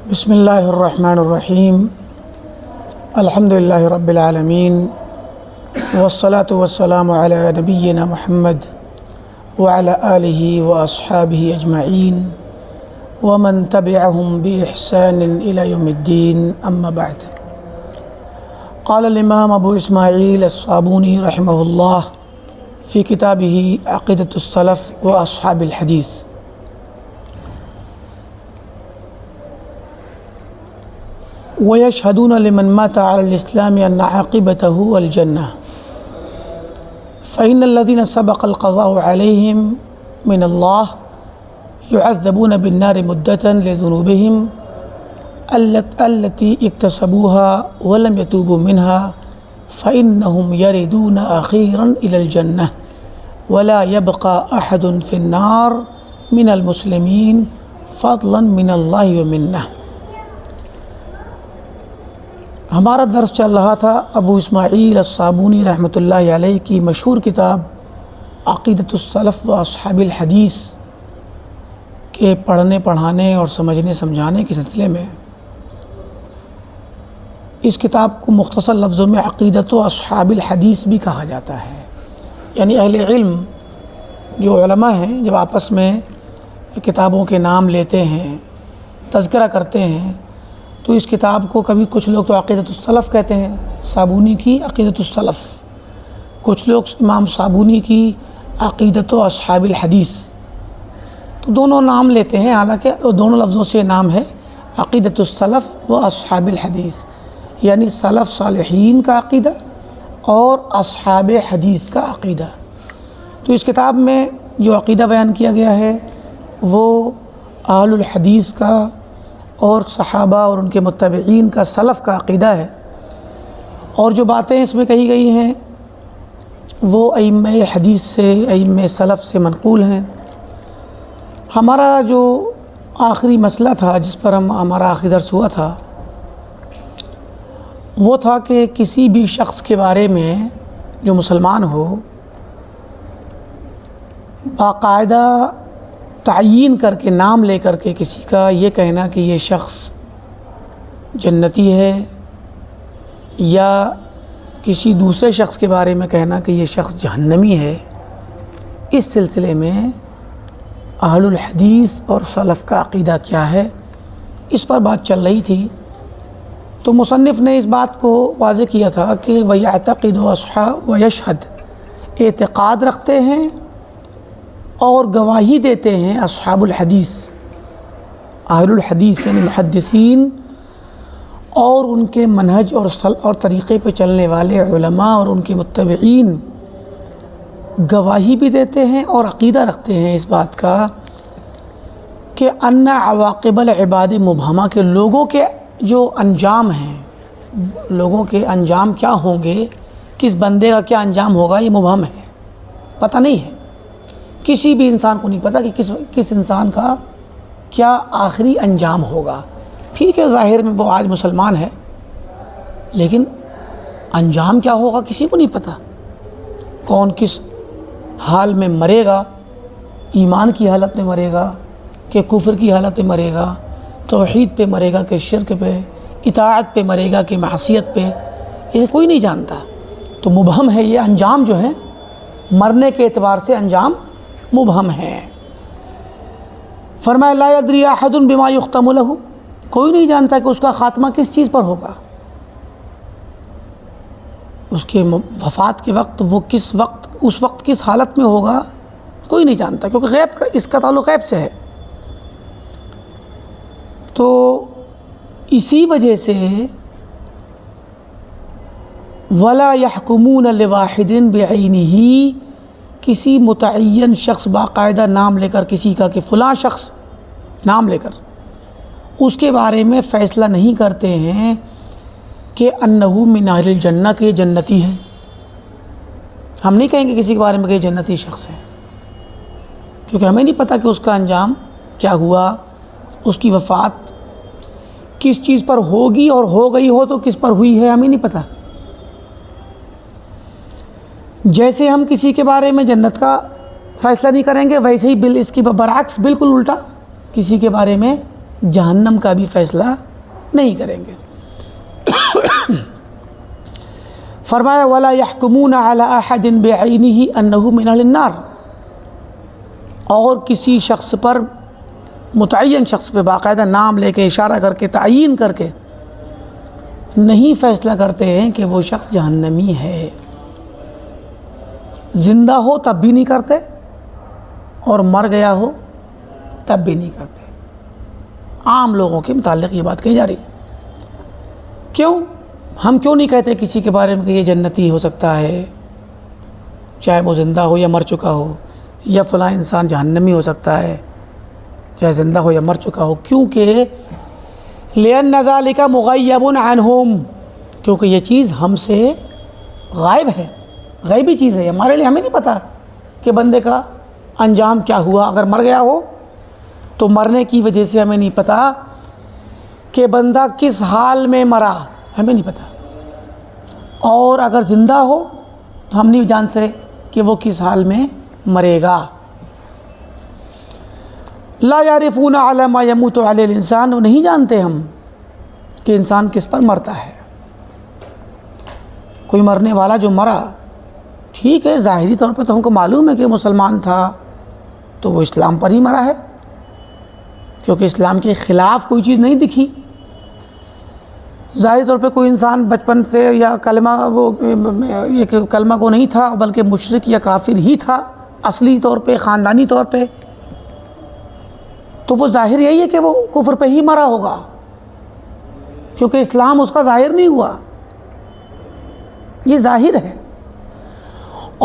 بسم اللہ الرحمن الرحیم الحمد للہ رب العالمین والصلاة والسلام علی نبینا محمد وعلی آلہ واصحابہ اجمعین ومن تبعهم بإحسان إلى يوم الدین اما بعد قال الامام ابو اسماعیل الصابونی رحمہ اللہ فی کتابہ عقیدۃ السلف واصحاب الحدیث وَيَشْهَدُونَ لِمَنْ مَاتَ عَلَى الْإِسْلَامِ أَنَّ عَاقِبَتَهُ الْجَنَّةُ فَإِنَّ الَّذِينَ سَبَقَ الْقَضَاءُ عَلَيْهِمْ مِنَ اللَّهِ يُعَذَّبُونَ بِالنَّارِ مُدَّةً لِذُنُوبِهِمْ الَّتِي اكْتَسَبُوهَا وَلَمْ يَتُوبُوا مِنْهَا فَإِنَّهُمْ يَرِدُونَ أَخِيرًا إِلَى الْجَنَّةِ وَلَا يَبْقَى أَحَدٌ فِي النَّارِ مِنَ الْمُسْلِمِينَ فَضْلًا مِنَ اللَّهِ وَمِنَّهُ۔ ہمارا درس چل رہا تھا ابو اسماعیل الصابونی رحمۃ اللہ علیہ کی مشہور کتاب عقیدۃ السلف و اصحاب الحدیث کے پڑھنے پڑھانے اور سمجھنے سمجھانے کے سلسلے میں اس کتاب کو مختصر لفظوں میں عقیدۃ و اصحاب الحدیث بھی کہا جاتا ہے، یعنی اہل علم جو علماء ہیں جب آپس میں کتابوں کے نام لیتے ہیں، تذکرہ کرتے ہیں، تو اس کتاب کو کبھی کچھ لوگ تو عقیدۃ السلف کہتے ہیں، صابونی کی عقیدۃ السلف، کچھ لوگ امام صابونی کی عقیدۃ و اصحاب الحدیث، تو دونوں نام لیتے ہیں، حالانکہ دونوں لفظوں سے نام ہے عقیدۃ السلف و اصحاب الحدیث، یعنی سلف صالحین کا عقیدہ اور اصحاب حدیث کا عقیدہ۔ تو اس کتاب میں جو عقیدہ بیان کیا گیا ہے وہ اہل الحدیث کا اور صحابہ اور ان کے متبعین کا سلف کا عقیدہ ہے، اور جو باتیں اس میں کہی گئی ہیں وہ ائمہ حدیث سے، ائمہ سلف سے منقول ہیں۔ ہمارا جو آخری مسئلہ تھا جس پر ہمارا آخری درس ہوا تھا وہ تھا کہ کسی بھی شخص کے بارے میں جو مسلمان ہو باقاعدہ تعیین کر کے، نام لے کر کے کسی کا یہ کہنا کہ یہ شخص جنتی ہے، یا کسی دوسرے شخص کے بارے میں کہنا کہ یہ شخص جہنمی ہے، اس سلسلے میں اہل الحدیث اور سلف کا عقیدہ کیا ہے اس پر بات چل رہی تھی۔ تو مصنف نے اس بات کو واضح کیا تھا کہ وَيَعْتَقِدُ أَصْحَابُ وَيَشْهَدُ، اعتقاد رکھتے ہیں اور گواہی دیتے ہیں اصحاب الحدیث، اہل الحدیث یعنی محدثین اور ان کے منہج اور طریقے پہ چلنے والے علماء اور ان کے متبعین گواہی بھی دیتے ہیں اور عقیدہ رکھتے ہیں اس بات کا کہ ان عواقب العباد مبہمہ، کہ لوگوں کے جو انجام ہیں، لوگوں کے انجام کیا ہوں گے، کس بندے کا کیا انجام ہوگا، یہ مبہم ہے، پتہ نہیں ہے، کسی بھی انسان کو نہیں پتہ کہ کس انسان کا کیا آخری انجام ہوگا۔ ٹھیک ہے، ظاہر میں وہ آج مسلمان ہے، لیکن انجام کیا ہوگا کسی کو نہیں پتہ، کون کس حال میں مرے گا، ایمان کی حالت میں مرے گا کہ کفر کی حالت میں مرے گا، توحید پہ مرے گا کہ شرک پہ، اطاعت پہ مرے گا کہ معصیت پہ، یہ کوئی نہیں جانتا۔ تو مبہم ہے یہ انجام، جو ہے مرنے کے اعتبار سے انجام مبہم ہے۔ فرمایا لا یدری احد بما یختم لہ، کوئی نہیں جانتا کہ اس کا خاتمہ کس چیز پر ہوگا، اس کے وفات کے وقت وہ اس وقت کس حالت میں ہوگا، کوئی نہیں جانتا، کیونکہ غیب کا، اس کا تعلق غیب سے ہے۔ تو اسی وجہ سے ولا یحکمون لواحد بعینہ، کسی متعین شخص باقاعدہ نام لے کر کسی کا کہ فلاں شخص نام لے کر اس کے بارے میں فیصلہ نہیں کرتے ہیں کہ انہ من اہل الجنہ، کہ یہ جنتی ہے۔ ہم نہیں کہیں گے کسی کے بارے میں کہ یہ جنتی شخص ہے، کیونکہ ہمیں نہیں پتہ کہ اس کا انجام کیا ہوا، اس کی وفات کس چیز پر ہوگی، اور ہو گئی ہو تو کس پر ہوئی ہے، ہمیں نہیں پتہ۔ جیسے ہم کسی کے بارے میں جنت کا فیصلہ نہیں کریں گے، ویسے ہی اس کی برعکس بالکل الٹا کسی کے بارے میں جہنم کا بھی فیصلہ نہیں کریں گے۔ فرمایا وَلَا يَحْكُمُونَ عَلَىٰ أَحَدٍ بِعَيْنِهِ أَنَّهُ مِنْ أَهْلِ النَّارِ، اور کسی شخص پر، متعین شخص پہ باقاعدہ نام لے کے، اشارہ کر کے، تعیین کر کے نہیں فیصلہ کرتے ہیں کہ وہ شخص جہنمی ہے۔ زندہ ہو تب بھی نہیں کرتے، اور مر گیا ہو تب بھی نہیں کرتے۔ عام لوگوں کے متعلق یہ بات کہی جا رہی ہے۔ کیوں؟ ہم کیوں نہیں کہتے کسی کے بارے میں کہ یہ جنتی ہو سکتا ہے، چاہے وہ زندہ ہو یا مر چکا ہو، یا فلاں انسان جہنمی ہو سکتا ہے چاہے زندہ ہو یا مر چکا ہو؟ کیونکہ لِأَنَّ ذَلِكَ مُغَيَّبٌ عَنْهُمْ، کیونکہ یہ چیز ہم سے غائب ہے، غیبی چیز ہے، ہمارے لیے ہمیں نہیں پتہ کہ بندے کا انجام کیا ہوا۔ اگر مر گیا ہو تو مرنے کی وجہ سے ہمیں نہیں پتہ کہ بندہ کس حال میں مرا، ہمیں نہیں پتہ، اور اگر زندہ ہو تو ہم نہیں جانتے کہ وہ کس حال میں مرے گا۔ لا یعرفون علی ما یموت علی الانسان، وہ نہیں جانتے ہم کہ انسان کس پر مرتا ہے۔ کوئی مرنے والا جو مرا، ٹھیک ہے، ظاہری طور پہ تو ہم کو معلوم ہے کہ مسلمان تھا تو وہ اسلام پر ہی مرا ہے، کیونکہ اسلام کے خلاف کوئی چیز نہیں دکھی۔ ظاہری طور پہ کوئی انسان بچپن سے یا کلمہ ایک کلمہ کو نہیں تھا، بلکہ مشرک یا کافر ہی تھا اصلی طور پہ، خاندانی طور پہ، تو وہ ظاہر یہی ہے کہ وہ کفر پہ ہی مرا ہوگا، کیونکہ اسلام اس کا ظاہر نہیں ہوا، یہ ظاہر ہے۔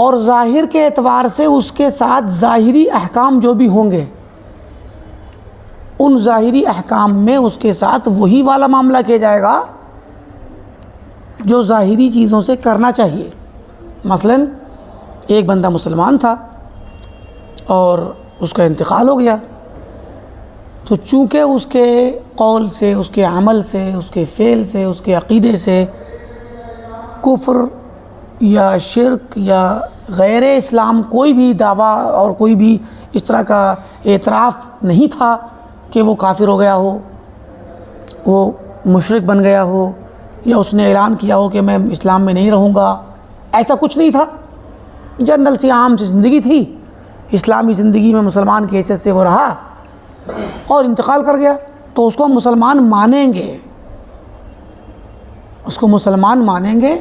اور ظاہر کے اعتبار سے اس کے ساتھ ظاہری احکام جو بھی ہوں گے، ان ظاہری احکام میں اس کے ساتھ وہی والا معاملہ کیا جائے گا جو ظاہری چیزوں سے کرنا چاہیے۔ مثلا ایک بندہ مسلمان تھا اور اس کا انتقال ہو گیا، تو چونکہ اس کے قول سے، اس کے عمل سے، اس کے فعل سے، اس کے عقیدے سے کفر یا شرک یا غیر اسلام کوئی بھی دعویٰ اور کوئی بھی اس طرح کا اعتراف نہیں تھا کہ وہ کافر ہو گیا ہو، وہ مشرک بن گیا ہو، یا اس نے اعلان کیا ہو کہ میں اسلام میں نہیں رہوں گا، ایسا کچھ نہیں تھا۔ جنرل سی عام سی زندگی تھی، اسلامی زندگی میں مسلمان کی حیثیت سے وہ رہا اور انتقال کر گیا، تو اس کو ہم مسلمان مانیں گے، اس کو مسلمان مانیں گے،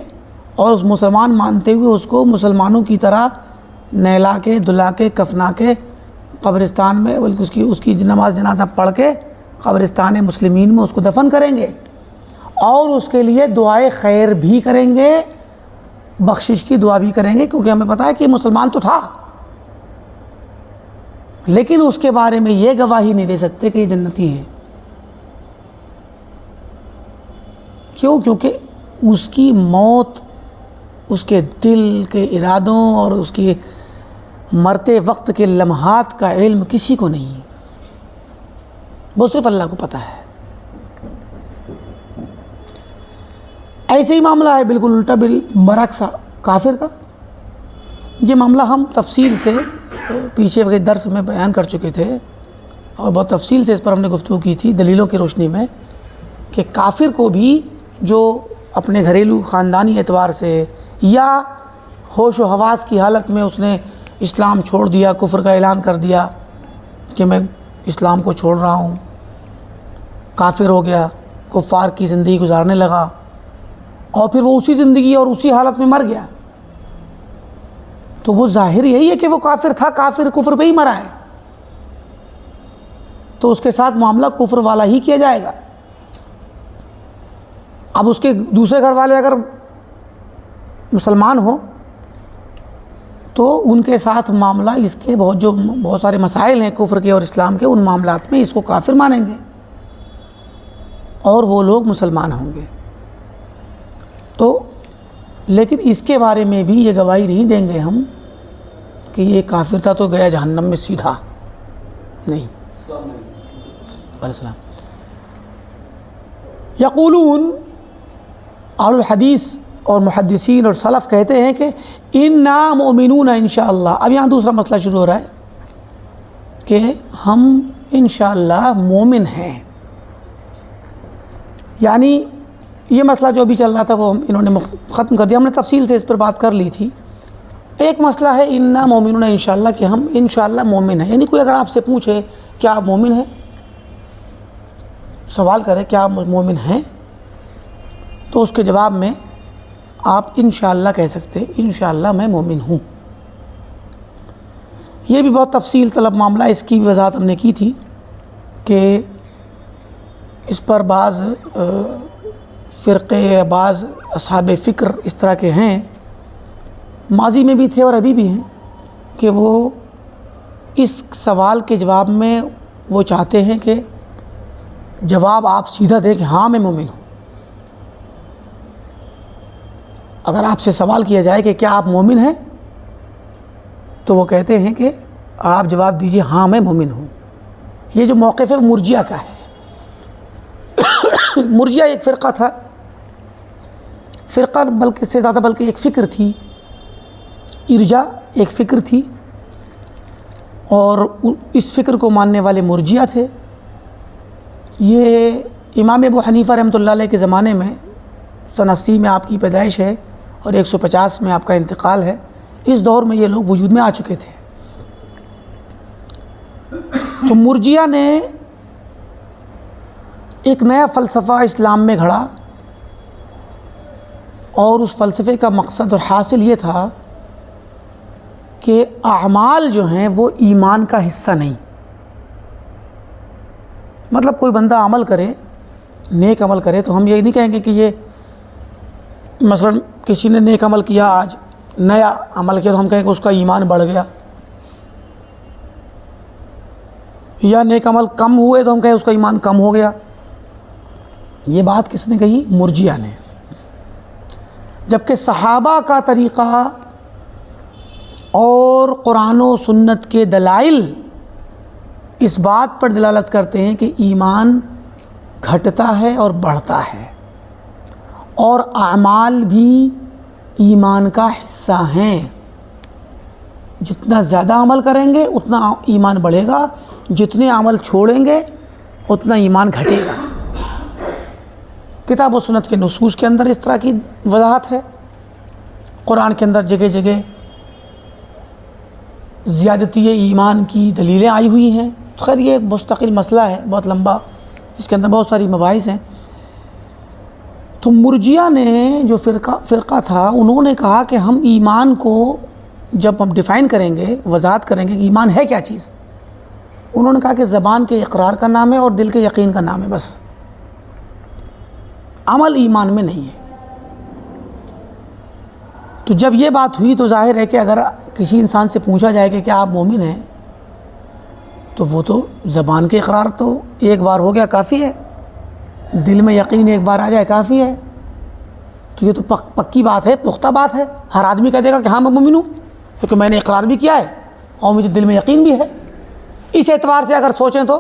اور اس مسلمان مانتے ہوئے اس کو مسلمانوں کی طرح نہلا کے، دھلا کے، کفنا کے قبرستان میں، بلکہ اس کی نماز جنازہ پڑھ کے قبرستان مسلمین میں اس کو دفن کریں گے، اور اس کے لیے دعائے خیر بھی کریں گے، بخشش کی دعا بھی کریں گے، کیونکہ ہمیں پتہ ہے کہ مسلمان تو تھا، لیکن اس کے بارے میں یہ گواہی نہیں دے سکتے کہ یہ جنتی ہے۔ کیوں؟ کیونکہ اس کی موت، اس کے دل کے ارادوں اور اس کے مرتے وقت کے لمحات کا علم کسی کو نہیں، وہ صرف اللہ کو پتہ ہے۔ ایسے ہی معاملہ ہے بالکل الٹا بالبرعکس کافر کا۔ یہ معاملہ ہم تفصیل سے پیچھے کے درس میں بیان کر چکے تھے، اور بہت تفصیل سے اس پر ہم نے گفتگو کی تھی دلیلوں کی روشنی میں، کہ کافر کو بھی جو اپنے گھریلو خاندانی اعتبار سے یا ہوش و حواس کی حالت میں اس نے اسلام چھوڑ دیا، کفر کا اعلان کر دیا کہ میں اسلام کو چھوڑ رہا ہوں، کافر ہو گیا، کفار کی زندگی گزارنے لگا، اور پھر وہ اسی زندگی اور اسی حالت میں مر گیا، تو وہ ظاہر یہی ہے کہ وہ کافر تھا، کافر کفر پہ ہی مرا ہے، تو اس کے ساتھ معاملہ کفر والا ہی کیا جائے گا۔ اب اس کے دوسرے گھر والے اگر مسلمان ہوں تو ان کے ساتھ معاملہ اس کے بہت سارے مسائل ہیں کفر کے اور اسلام کے، ان معاملات میں اس کو کافر مانیں گے اور وہ لوگ مسلمان ہوں گے۔ تو لیکن اس کے بارے میں بھی یہ گواہی نہیں دیں گے ہم کہ یہ کافر تھا تو گیا جہنم میں سیدھا، نہیں۔ علیہ السلام یقولون، اہل الحدیث اور محدثین اور سلف کہتے ہیں کہ انا مؤمنون انشاءاللہ۔ اب یہاں دوسرا مسئلہ شروع ہو رہا ہے کہ ہم انشاءاللہ مومن ہیں، یعنی یہ مسئلہ جو بھی چل رہا تھا وہ انہوں نے ختم کر دیا. ہم نے تفصیل سے اس پر بات کر لی تھی. ایک مسئلہ ہے انا مومنون انشاءاللہ کہ ہم انشاءاللہ مومن ہیں. یعنی کوئی اگر آپ سے پوچھے کیا آپ مومن ہیں، سوال کرے کیا آپ مومن ہیں، تو اس کے جواب میں آپ انشاءاللہ کہہ سکتے انشاءاللہ میں مومن ہوں. یہ بھی بہت تفصیل طلب معاملہ، اس کی وضاحت ہم نے کی تھی کہ اس پر بعض فرقے، بعض اصحاب فکر اس طرح کے ہیں، ماضی میں بھی تھے اور ابھی بھی ہیں، کہ وہ اس سوال کے جواب میں وہ چاہتے ہیں کہ جواب آپ سیدھا دیں کہ ہاں میں مومن ہوں. اگر آپ سے سوال کیا جائے کہ کیا آپ مومن ہیں، تو وہ کہتے ہیں کہ آپ جواب دیجئے ہاں میں مومن ہوں. یہ جو موقف ہے وہ مرجیہ کا ہے. مرجیہ ایک فرقہ تھا، فرقہ بلکہ سے زیادہ بلکہ ایک فکر تھی. ارجا ایک فکر تھی، اور اس فکر کو ماننے والے مرجیہ تھے. یہ امام ابو حنیفہ رحمۃ اللہ علیہ کے زمانے میں، سن 80 میں آپ کی پیدائش ہے اور 150 میں آپ کا انتقال ہے. اس دور میں یہ لوگ وجود میں آ چکے تھے. تو مرجیہ نے ایک نیا فلسفہ اسلام میں گھڑا، اور اس فلسفے کا مقصد اور حاصل یہ تھا کہ اعمال جو ہیں وہ ایمان کا حصہ نہیں. مطلب کوئی بندہ عمل کرے، نیک عمل کرے، تو ہم یہ نہیں کہیں گے کہ یہ مثلا کسی نے نیک عمل کیا، آج نیا عمل کیا، تو ہم کہیں کہ اس کا ایمان بڑھ گیا. یا نیک عمل کم ہوئے تو ہم کہیں اس کا ایمان کم ہو گیا. یہ بات کس نے کہی؟ مرجیہ نے. جبکہ صحابہ کا طریقہ اور قرآن و سنت کے دلائل اس بات پر دلالت کرتے ہیں کہ ایمان گھٹتا ہے اور بڑھتا ہے، اور اعمال بھی ایمان کا حصہ ہیں. جتنا زیادہ عمل کریں گے اتنا ایمان بڑھے گا، جتنے عمل چھوڑیں گے اتنا ایمان گھٹے گا. کتاب و سنت کے نصوص کے اندر اس طرح کی وضاحت ہے. قرآن کے اندر جگہ جگہ زیادتی ایمان کی دلیلیں آئی ہوئی ہیں. خیر یہ ایک مستقل مسئلہ ہے، بہت لمبا، اس کے اندر بہت ساری مباحث ہیں. تو مرجیہ نے جو فرقہ تھا، انہوں نے کہا کہ ہم ایمان کو جب ہم ڈیفائن کریں گے، وضاحت کریں گے کہ ایمان ہے کیا چیز، انہوں نے کہا کہ زبان کے اقرار کا نام ہے اور دل کے یقین کا نام ہے، بس عمل ایمان میں نہیں ہے. تو جب یہ بات ہوئی تو ظاہر ہے کہ اگر کسی انسان سے پوچھا جائے کہ کیا آپ مومن ہیں، تو وہ تو زبان کے اقرار تو ایک بار ہو گیا کافی ہے، دل میں یقین ایک بار آ جائے کافی ہے. تو یہ تو پکی بات ہے، پختہ بات ہے. ہر آدمی کہہ دے گا کہ ہاں میں مومن ہوں، کیونکہ میں نے اقرار بھی کیا ہے اور مجھے دل میں یقین بھی ہے. اس اعتبار سے اگر سوچیں تو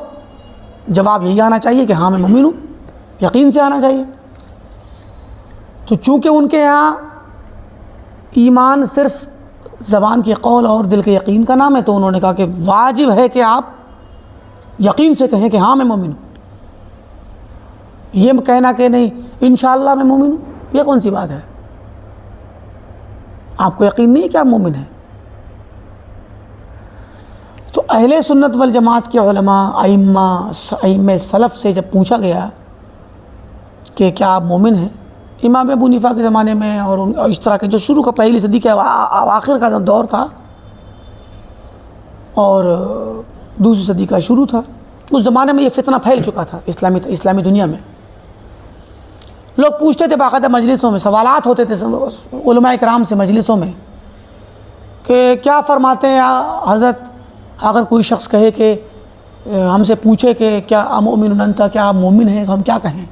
جواب یہی آنا چاہیے کہ ہاں میں مومن ہوں، یقین سے آنا چاہیے. تو چونکہ ان کے یہاں ایمان صرف زبان کے قول اور دل کے یقین کا نام ہے، تو انہوں نے کہا کہ واجب ہے کہ آپ یقین سے کہیں کہ ہاں میں مومن ہوں. یہ کہنا کہ نہیں انشاءاللہ میں مومن ہوں، یہ کون سی بات ہے؟ آپ کو یقین نہیں ہے کہ آپ مومن ہیں. تو اہل سنت والجماعت کے علماء، ائمہ سلف سے جب پوچھا گیا کہ کیا آپ مومن ہیں، امام ابو حنیفہ کے زمانے میں اور اس طرح کے جو شروع کا پہلی صدی کے آخر کا دور تھا اور دوسری صدی کا شروع تھا، اس زمانے میں یہ فتنہ پھیل چکا تھا اسلامی دنیا میں. لوگ پوچھتے تھے باقاعدہ مجلسوں میں، سوالات ہوتے تھے علماء کرام سے مجلسوں میں کہ کیا فرماتے ہیں حضرت، اگر کوئی شخص کہے کہ ہم سے پوچھے کہ کیا مؤمن انت، کیا آپ مومن ہیں، تو ہم کیا کہیں؟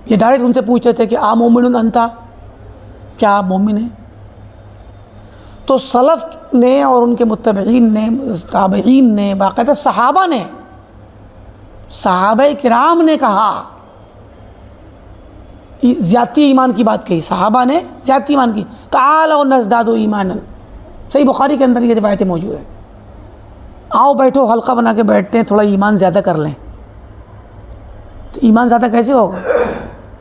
یہ ڈائریکٹ ان سے پوچھتے تھے کہ مومن انت، کیا آپ مومن ہیں؟ تو سلف نے اور ان کے متبعین نے، تابعین نے، باقاعدہ صحابہ کرام نے کہا، زیادتی ایمان کی بات کہی. صحابہ نے زیادتی ایمان کی، تعالوا نزداد ایمانا. صحیح بخاری کے اندر یہ روایتیں موجود ہیں. آؤ بیٹھو، حلقہ بنا کے بیٹھتے ہیں، تھوڑا ایمان زیادہ کر لیں. تو ایمان زیادہ کیسے ہوگا؟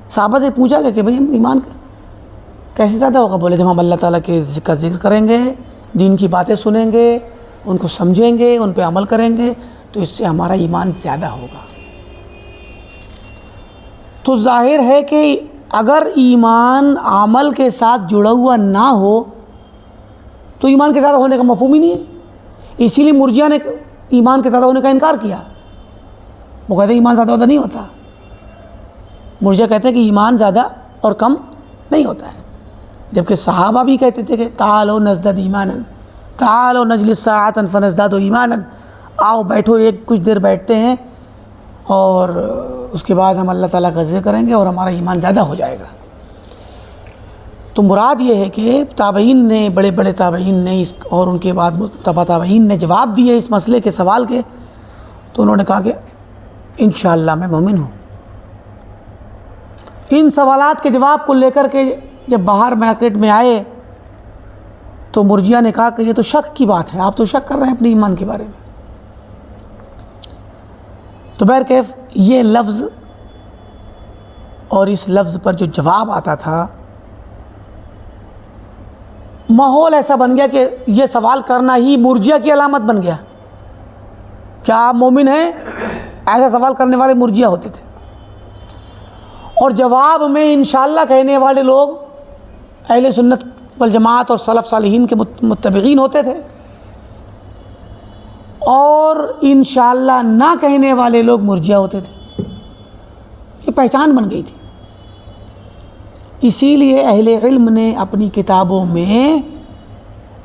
صحابہ سے پوچھا گیا کہ بھئی ایمان کیسے زیادہ ہوگا؟ بولے جب ہم اللہ تعالیٰ کے کا ذکر کریں گے، دین کی باتیں سنیں گے، ان کو سمجھیں گے، ان پہ عمل کریں گے، تو اس سے ہمارا ایمان زیادہ ہوگا۔ تو ظاہر ہے کہ اگر ایمان عمل کے ساتھ جڑا ہوا نہ ہو تو ایمان کے زیادہ ہونے کا مفہوم ہی نہیں ہے۔ اسی لیے مرجئہ نے ایمان کے زیادہ ہونے کا انکار کیا۔ وہ کہتے ہیں ایمان زیادہ ہوتا نہیں ہوتا۔ مرجئہ کہتے ہیں کہ ایمان زیادہ اور کم نہیں ہوتا ہے، جبکہ صحابہ بھی کہتے تھے کہ تعالوا نزداد ایمانا، تعالوا نجلس ساعۃ فنزداد ایمانا، آؤ بیٹھو، ایک کچھ دیر بیٹھتے ہیں اور اس کے بعد ہم اللہ تعالیٰ کا ذکر کریں گے اور ہمارا ایمان زیادہ ہو جائے گا۔ تو مراد یہ ہے کہ تابعین نے، بڑے بڑے تابعین نے اور ان کے بعد تبع تابعین نے جواب دیے اس مسئلے کے سوال کے، تو انہوں نے کہا کہ انشاءاللہ میں مومن ہوں۔ ان سوالات کے جواب کو لے کر کے جب باہر مارکیٹ میں آئے تو مرجئہ نے کہا کہ یہ تو شک کی بات ہے، آپ تو شک کر رہے ہیں اپنے ایمان کے بارے میں۔ تو بہرکیف یہ لفظ اور اس لفظ پر جو جواب آتا تھا، ماحول ایسا بن گیا کہ یہ سوال کرنا ہی مرجئہ کی علامت بن گیا۔ کیا آپ مومن ہیں؟ ایسا سوال کرنے والے مرجئہ ہوتے تھے، اور جواب میں انشاءاللہ کہنے والے لوگ اہل سنت والجماعت اور سلف صالحین کے متبعین ہوتے تھے، اور انشاءاللہ نہ کہنے والے لوگ مرجئہ ہوتے تھے۔ یہ پہچان بن گئی تھی۔ اسی لیے اہل علم نے اپنی کتابوں میں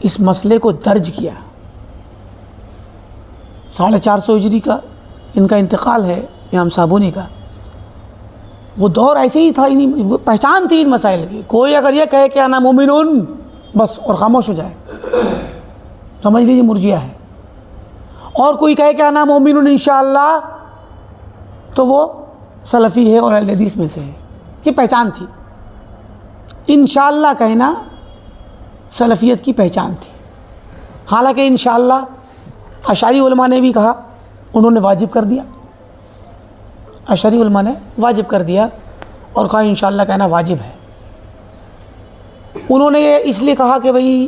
اس مسئلے کو درج کیا۔ 450 ہجری کا ان کا انتقال ہے امام صابونی کا۔ وہ دور ایسے ہی تھا، وہ پہچان تھی ان مسائل کی۔ کوئی اگر یہ کہے کہ انا مومنون بس اور خاموش ہو جائے، سمجھ لیجیے مرجئہ ہے، اور کوئی کہے کہ انا مومنون انشاءاللہ تو وہ سلفی ہے اور اہل حدیث میں سے ہے۔ یہ پہچان تھی، انشاءاللہ کہنا سلفیت کی پہچان تھی۔ حالانکہ انشاءاللہ اشعری علماء نے بھی کہا، انہوں نے واجب کر دیا، اشعری علماء نے واجب کر دیا اور کہا انشاءاللہ کہنا واجب ہے۔ انہوں نے یہ اس لیے کہا کہ بھئی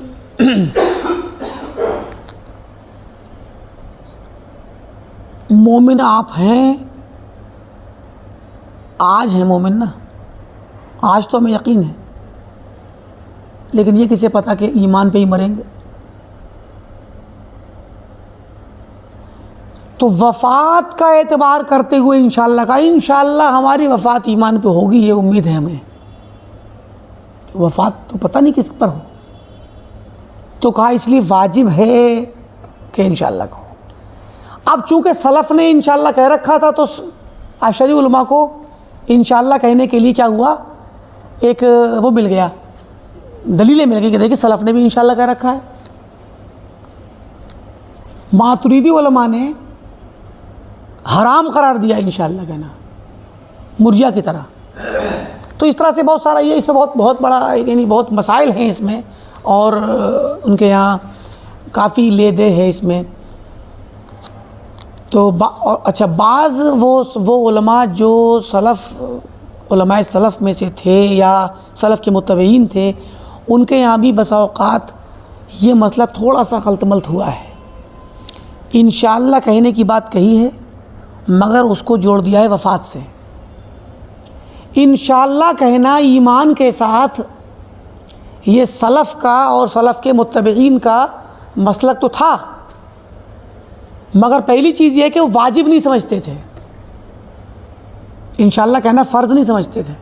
مومن آپ ہیں، آج ہیں مومن نا، آج تو ہمیں یقین ہے، لیکن یہ کسے پتہ کہ ایمان پہ ہی مریں گے؟ تو وفات کا اعتبار کرتے ہوئے انشاءاللہ ہماری وفات ایمان پہ ہوگی، یہ امید ہے ہمیں۔ وفات تو پتہ نہیں کس پر ہو، تو کہا اس لیے واجب ہے کہ انشاءاللہ کہو۔ اب چونکہ سلف نے انشاءاللہ کہہ رکھا تھا تو اشعری علماء کو انشاءاللہ کہنے کے لیے کیا ہوا، ایک وہ مل گیا، دلیلیں مل گئی کہ دیکھیں سلف نے بھی انشاءاللہ کہہ رکھا ہے۔ ماتریدی علماء نے حرام قرار دیا انشاءاللہ کہنا، مرجئہ کی طرح۔ تو اس طرح سے بہت سارا، یہ اس میں بہت بڑا یعنی بہت مسائل ہیں اس میں، اور ان کے یہاں کافی لے دے ہے اس میں۔ تو اچھا، بعض وہ علماء جو علماء سلف میں سے تھے یا سلف کے متبعین تھے، ان کے یہاں بھی بسا اوقات یہ مسئلہ تھوڑا سا خلط ملط ہوا ہے۔ انشاءاللہ کہنے کی بات کہی ہے، مگر اس کو جوڑ دیا ہے وفات سے۔ انشاءاللہ کہنا ایمان کے ساتھ، یہ سلف کا اور سلف کے متبعین کا مسلک تو تھا، مگر پہلی چیز یہ کہ وہ واجب نہیں سمجھتے تھے، انشاءاللہ کہنا فرض نہیں سمجھتے تھے،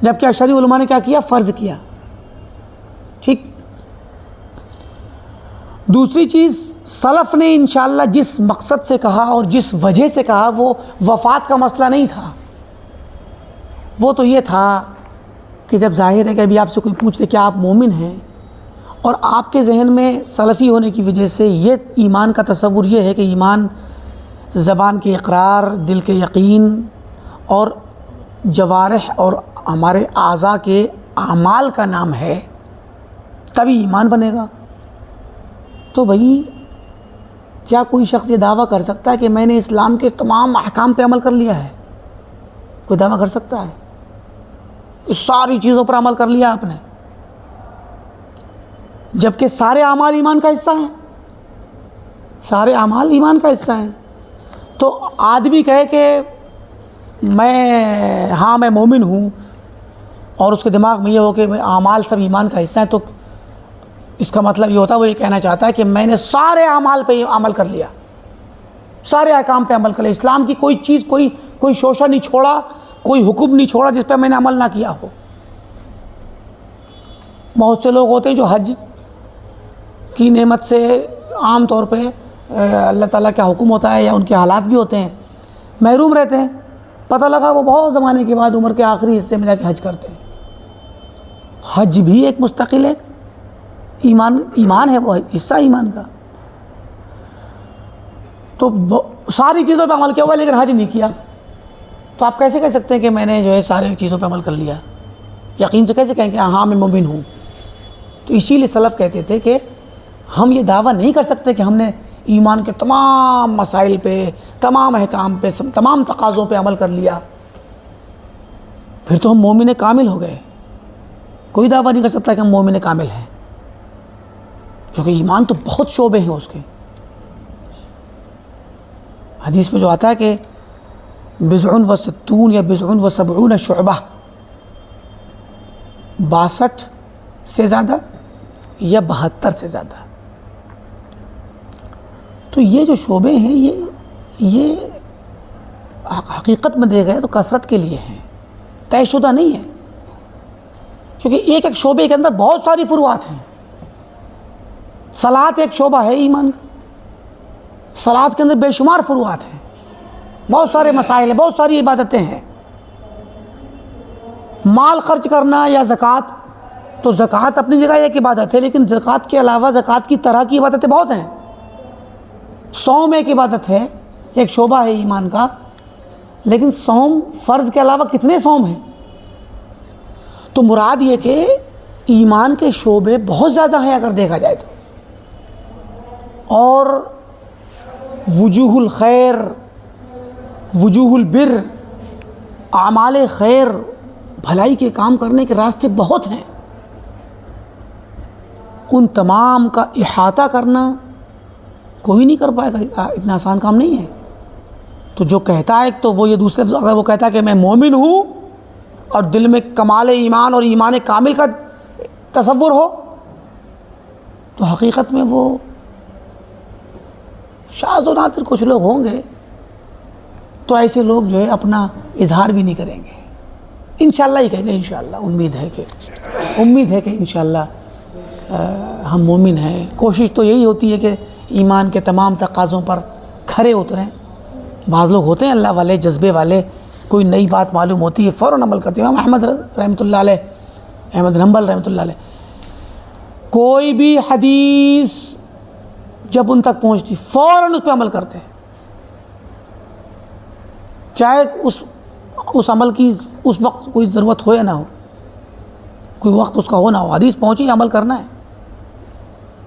جبکہ اشعری علماء نے کیا کیا، فرض کیا۔ ٹھیک۔ دوسری چیز، سلف نے انشاءاللہ جس مقصد سے کہا اور جس وجہ سے کہا وہ وفات کا مسئلہ نہیں تھا، وہ تو یہ تھا کہ جب ظاہر ہے کہ ابھی آپ سے کوئی پوچھ لے کہ آپ مومن ہیں، اور آپ کے ذہن میں سلفی ہونے کی وجہ سے یہ ایمان کا تصور یہ ہے کہ ایمان زبان کے اقرار، دل کے یقین اور جوارح اور ہمارے اعضاء کے اعمال کا نام ہے، تبھی ایمان بنے گا۔ تو بھئی کیا کوئی شخص یہ دعویٰ کر سکتا ہے کہ میں نے اسلام کے تمام احکام پہ عمل کر لیا ہے؟ کوئی دعویٰ کر سکتا ہے؟ اس ساری چیزوں پر عمل کر لیا آپ نے، جبکہ سارے اعمال ایمان کا حصہ ہیں، سارے اعمال ایمان کا حصہ ہیں۔ تو آدمی کہے کہ میں مومن ہوں، اور اس کے دماغ میں یہ ہو کہ اعمال سب ایمان کا حصہ ہیں، تو اس کا مطلب یہ ہوتا ہے وہ یہ کہنا چاہتا ہے کہ میں نے سارے اعمال پہ عمل کر لیا، سارے احکام پہ عمل کر لیا، اسلام کی کوئی چیز، کوئی شوشہ نہیں چھوڑا، کوئی حکم نہیں چھوڑا جس پہ میں نے عمل نہ کیا ہو۔ بہت سے لوگ ہوتے ہیں جو حج کی نعمت سے عام طور پہ اللہ تعالیٰ کا حکم ہوتا ہے یا ان کے حالات بھی ہوتے ہیں، محروم رہتے ہیں، پتہ لگا وہ بہت زمانے کے بعد عمر کے آخری حصے میں جا کے حج کرتے ہیں۔ حج بھی ایک مستقل ایک ایمان ہے، وہ حصہ ایمان کا۔ تو ساری چیزوں پہ عمل کیا ہوا لیکن حج نہیں کیا، تو آپ کیسے کہہ سکتے ہیں کہ میں نے جو ہے سارے چیزوں پہ عمل کر لیا؟ یقین سے کیسے کہیں کہ ہاں میں مومن ہوں؟ تو اسی لیے سلف کہتے تھے کہ ہم یہ دعویٰ نہیں کر سکتے کہ ہم نے ایمان کے تمام مسائل پہ، تمام احکام پہ، تمام تقاضوں پہ عمل کر لیا، پھر تو ہم مومن کامل ہو گئے۔ کوئی دعویٰ نہیں کر سکتا کہ ہم مومن کامل ہیں، کیونکہ ایمان تو بہت شعبے ہیں اس کے۔ حدیث میں جو آتا ہے کہ بضع و ستون یا بضع و سبعون شعبہ، 62 سے زیادہ یا 72 سے زیادہ۔ تو یہ جو شعبے ہیں یہ حقیقت میں دیکھا جائے تو کثرت کے لیے ہیں، طے شدہ نہیں ہے، کیونکہ ایک ایک شعبے کے اندر بہت ساری فروعات ہیں۔ صلاۃ ایک شعبہ ہے ایمان کا، صلاۃ کے اندر بے شمار فروعات ہیں، بہت سارے مسائل ہیں، بہت ساری عبادتیں ہیں۔ مال خرچ کرنا یا زکوٰۃ، تو زکوٰۃ اپنی جگہ ایک عبادت ہے، لیکن زکوٰۃ کے علاوہ زکوٰۃ کی طرح کی عبادتیں بہت ہیں۔ صوم ایک عبادت ہے، ایک شعبہ ہے ایمان کا، لیکن صوم فرض کے علاوہ کتنے صوم ہیں؟ تو مراد یہ کہ ایمان کے شعبے بہت زیادہ ہیں اگر دیکھا جائے تو، اور وجوہ الخیر، وجوہ البر، اعمال خیر، بھلائی کے کام کرنے کے راستے بہت ہیں۔ ان تمام کا احاطہ کرنا کوئی نہیں کر پائے گا، اتنا آسان کام نہیں ہے۔ تو جو کہتا ہے تو وہ یہ دوسرے، اگر وہ کہتا ہے کہ میں مومن ہوں اور دل میں کمال ایمان اور ایمان کامل کا تصور ہو، تو حقیقت میں وہ شاذ و نادر کچھ لوگ ہوں گے، تو ایسے لوگ جو ہے اپنا اظہار بھی نہیں کریں گے، انشاءاللہ ہی کہیں گے انشاءاللہ، امید ہے کہ انشاءاللہ ہم مومن ہیں۔ کوشش تو یہی ہوتی ہے کہ ایمان کے تمام تقاضوں پر کھرے اتریں۔ بعض لوگ ہوتے ہیں اللہ والے، جذبے والے، کوئی نئی بات معلوم ہوتی ہے فوراً عمل کرتے ہیں۔ امام احمد رحمۃ اللہ علیہ، احمد بن حنبل رحمۃ اللہ علیہ، کوئی بھی حدیث جب ان تک پہنچتی فوراً اس پہ عمل کرتے ہیں، چاہے اس عمل کی اس وقت کوئی ضرورت ہو یا نہ ہو، کوئی وقت اس کا ہو نہ ہو، حدیث پہنچی عمل کرنا ہے۔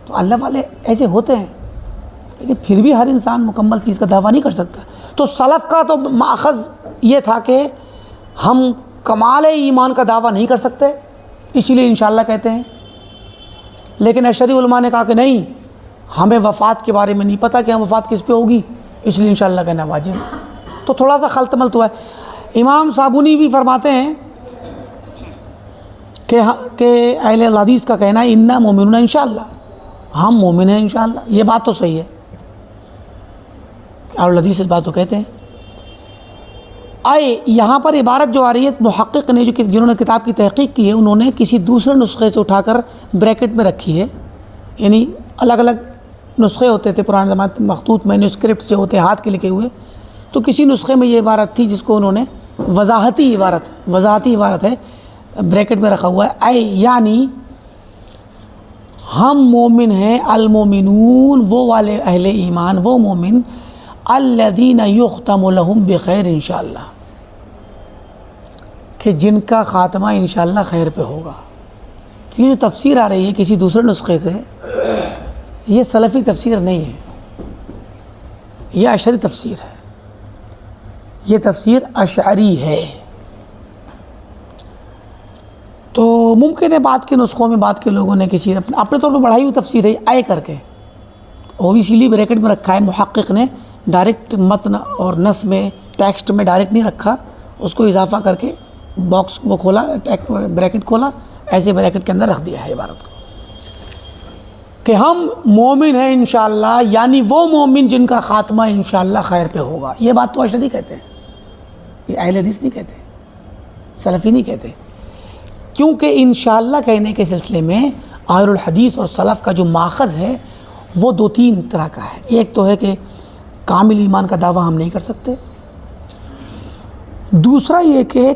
تو اللہ والے ایسے ہوتے ہیں، لیکن پھر بھی ہر انسان مکمل چیز کا دعویٰ نہیں کر سکتا۔ تو سلف کا تو ماخذ یہ تھا کہ ہم کمال ایمان کا دعویٰ نہیں کر سکتے، اسی لیے انشاءاللہ کہتے ہیں۔ لیکن اشعری علماء نے کہا کہ نہیں، ہمیں وفات کے بارے میں نہیں پتہ کہ ہم وفات کس پہ ہوگی، اس لیے انشاءاللہ کہنا واجب ہے۔ تو تھوڑا سا خلط ملط ہوا ہے۔ امام صابونی بھی فرماتے ہیں کہ اہل حدیث کا کہنا ہے انا مومنون انشاءاللہ، ہم مومن ہیں انشاءاللہ، یہ بات تو صحیح ہے، اہل حدیث اس بات کو کہتے ہیں۔ یہاں پر عبارت جو آ رہی ہے محقق نے جنہوں نے کتاب کی تحقیق کی ہے، انہوں نے کسی دوسرے نسخے سے اٹھا کر بریکٹ میں رکھی ہے، یعنی الگ الگ نسخے ہوتے تھے پرانے زمانے میں، مخطوط مینوسکرپٹ سے ہوتے، ہاتھ کے لکھے ہوئے، تو کسی نسخے میں یہ عبارت تھی جس کو انہوں نے وضاحتی عبارت ہے، بریکٹ میں رکھا ہوا ہے، یعنی ہم مومن ہیں، المومنون وہ والے اہل ایمان، وہ مومن الذین یختم لہم بخیر انشاءاللہ، کہ جن کا خاتمہ انشاءاللہ خیر پہ ہوگا۔ تو یہ جو تفسیر آ رہی ہے کسی دوسرے نسخے سے، یہ سلفی تفسیر نہیں ہے، یہ اشعری تفسیر ہے، یہ تفسیر اشعری ہے۔ تو ممکن ہے بعد کے نسخوں میں بعد کے لوگوں نے کسی اپنے طور پہ بڑھائی ہوئی تفسیر ہے اے کر کے، وہ بھی اسی لیے بریکٹ میں رکھا ہے، محقق نے ڈائریکٹ متن اور نص میں ٹیکسٹ میں ڈائریکٹ نہیں رکھا، اس کو اضافہ کر کے باکس وہ کھولا، بریکٹ کھولا، ایسے بریکٹ کے اندر رکھ دیا ہے عبارت کو کہ ہم مومن ہیں انشاءاللہ، یعنی وہ مومن جن کا خاتمہ انشاءاللہ خیر پہ ہوگا۔ یہ بات تو اشعری کہتے ہیں، یہ اہل حدیث نہیں کہتے، سلفی نہیں کہتے، کیونکہ انشاءاللہ کہنے کے سلسلے میں اہل الحدیث اور سلف کا جو ماخذ ہے وہ دو تین طرح کا ہے۔ ایک تو ہے کہ کامل ایمان کا دعویٰ ہم نہیں کر سکتے، دوسرا یہ کہ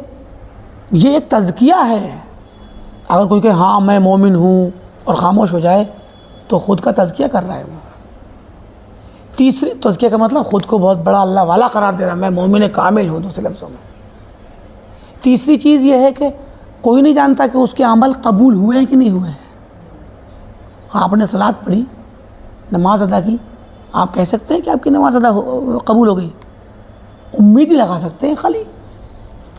یہ ایک تزکیہ ہے، اگر کوئی کہ ہاں میں مومن ہوں اور خاموش ہو جائے تو خود کا تزکیہ کر رہا ہے وہ۔ تیسری تزکیہ کا مطلب خود کو بہت بڑا اللہ والا قرار دے رہا ہے، میں مومن کامل ہوں دوسرے لفظوں میں۔ تیسری چیز یہ ہے کہ کوئی نہیں جانتا کہ اس کے عمل قبول ہوئے ہیں کہ نہیں ہوئے ہیں۔ آپ نے صلاۃ پڑھی، نماز ادا کی، آپ کہہ سکتے ہیں کہ آپ کی نماز قبول ہو گئی؟ امید ہی لگا سکتے ہیں خالی،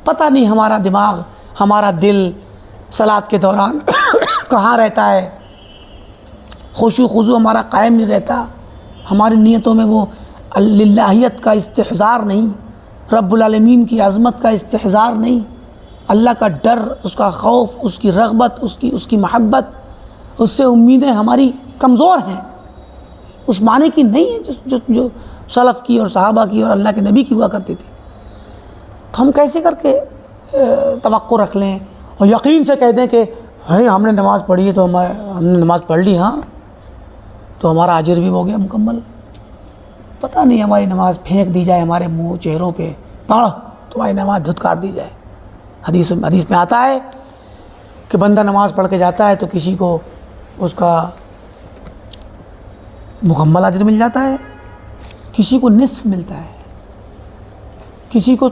پتہ نہیں ہمارا دماغ، ہمارا دل صلاۃ کے دوران کہاں رہتا ہے، خشوع خضوع ہمارا قائم نہیں رہتا، ہماری نیتوں میں وہ للہیت کا استحضار نہیں، رب العالمین کی عظمت کا استحضار نہیں، اللہ کا ڈر، اس کا خوف، اس کی رغبت، اس کی محبت، اس سے امیدیں ہماری کمزور ہیں، اس معنی کی نہیں ہے جو سلف کی اور صحابہ کی اور اللہ کے نبی کی ہوا کرتی تھی۔ تو ہم کیسے کر کے توقع رکھ لیں اور یقین سے کہہ دیں کہ ہم نے نماز پڑھی ہے تو ہم نے نماز پڑھ لی، ہاں تو ہمارا اجر بھی ہو گیا مکمل؟ پتہ نہیں ہماری نماز پھینک دی جائے ہمارے منہ چہروں پہ، پڑھ تمہاری نماز دھتکار دی جائے۔ حدیث میں آتا ہے کہ بندہ نماز پڑھ کے جاتا ہے تو کسی کو اس کا مکمل اجر مل جاتا ہے، کسی کو نصف ملتا ہے، کسی کو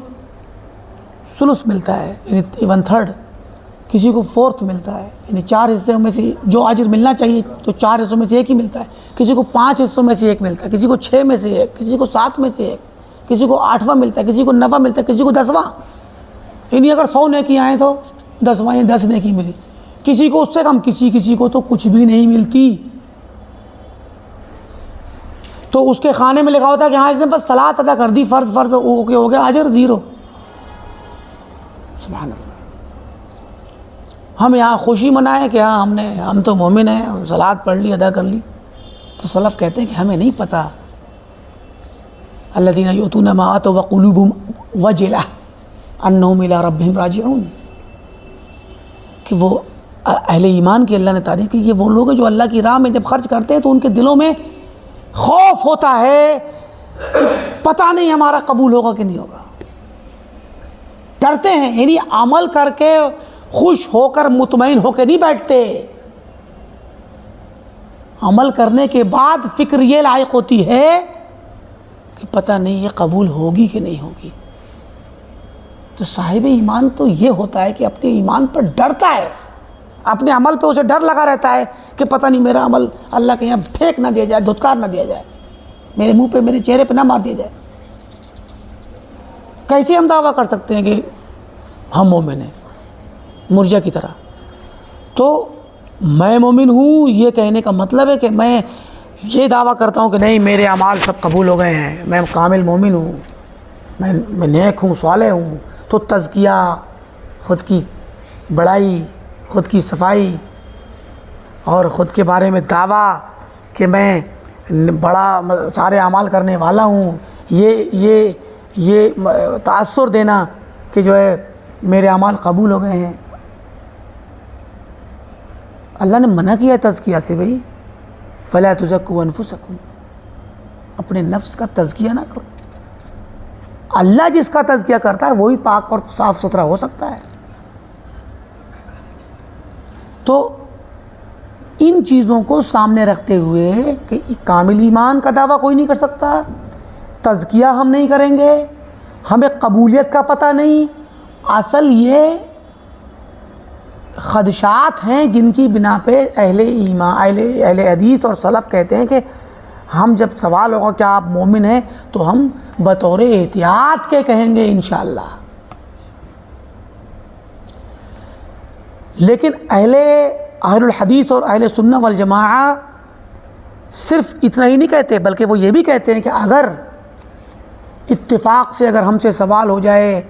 ثلث ملتا ہے یعنی 1/3، کسی کو 4th ملتا ہے یعنی 4 حصوں میں سے جو اجر ملنا چاہیے تو 4 حصوں میں سے ایک ہی ملتا ہے، کسی کو 5 حصوں میں سے ایک ملتا ہے، کسی کو 6 میں سے ایک، کسی کو 7 میں سے ایک، کسی کو 8واں ملتا ہے، کسی کو 9واں ملتا ہے، کسی کو 10واں، یعنی اگر 100 نیکی آئیں تو 10واں یا 10 نیکی ملی، کسی کو اس سے کم، کسی کو تو کچھ بھی نہیں ملتی۔ تو اس کے خانے میں لکھا ہوتا ہے کہ ہاں اس نے بس صلاۃ ادا کر دی، فرض ہو گیا، اجر 0۔ سبحان اللہ۔ ہم یہاں خوشی منائیں کہ ہاں ہم تو مومن ہیں، ہم صلاۃ پڑھ لی، ادا کر لی، تو سلف کہتے ہیں کہ ہمیں نہیں پتہ الذین یؤتون ما آتوا وقلوبہم وجلہ انہم الی ربہم راجعون، کہ وہ اہل ایمان کی اللہ نے تعریف کی، یہ وہ لوگ ہیں جو اللہ کی راہ میں جب خرچ کرتے ہیں تو ان کے دلوں میں خوف ہوتا ہے کہ پتہ نہیں ہمارا قبول ہوگا کہ نہیں ہوگا، ڈرتے ہیں، یعنی عمل کر کے خوش ہو کر مطمئن ہو کے نہیں بیٹھتے، عمل کرنے کے بعد فکر یہ لائق ہوتی ہے کہ پتہ نہیں یہ قبول ہوگی کہ نہیں ہوگی۔ تو صاحب ایمان تو یہ ہوتا ہے کہ اپنے ایمان پر ڈرتا ہے، اپنے عمل پہ اسے ڈر لگا رہتا ہے کہ پتہ نہیں میرا عمل اللہ کے یہاں پھینک نہ دیا جائے، دھتکار نہ دیا جائے، میرے منہ پہ، میرے چہرے پہ نہ مار دیا جائے۔ کیسے ہم دعویٰ کر سکتے ہیں کہ ہم مومن ہیں مرجع کی طرح؟ تو میں مومن ہوں یہ کہنے کا مطلب ہے کہ میں یہ دعویٰ کرتا ہوں کہ نہیں میرے اعمال سب قبول ہو گئے ہیں، میں کامل مومن ہوں، میں نیک ہوں، صالح ہوں، تو تزکیہ، خود کی بڑائی، خود کی صفائی اور خود کے بارے میں دعویٰ کہ میں بڑا سارے اعمال کرنے والا ہوں، یہ تأثر دینا کہ جو ہے میرے اعمال قبول ہو گئے ہیں۔ اللہ نے منع کیا ہے تزکیہ سے، بھئی فلا تزکوا انفسکم، اپنے نفس کا تزکیہ نہ کرو، اللہ جس کا تزکیہ کرتا ہے وہی پاک اور صاف ستھرا ہو سکتا ہے۔ تو ان چیزوں کو سامنے رکھتے ہوئے کہ کامل ایمان کا دعویٰ کوئی نہیں کر سکتا، تزکیہ ہم نہیں کریں گے، ہمیں قبولیت کا پتہ نہیں، اصل یہ خدشات ہیں جن کی بنا پہ اہل ایمان، اہل حدیث اور سلف کہتے ہیں کہ ہم جب سوال ہوگا کیا آپ مومن ہیں تو ہم بطور احتیاط کے کہیں گے انشاءاللہ۔ لیکن اہل الحدیث اور اہل سنہ والجماعہ صرف اتنا ہی نہیں کہتے، بلکہ وہ یہ بھی کہتے ہیں کہ اگر اتفاق سے اگر ہم سے سوال ہو جائے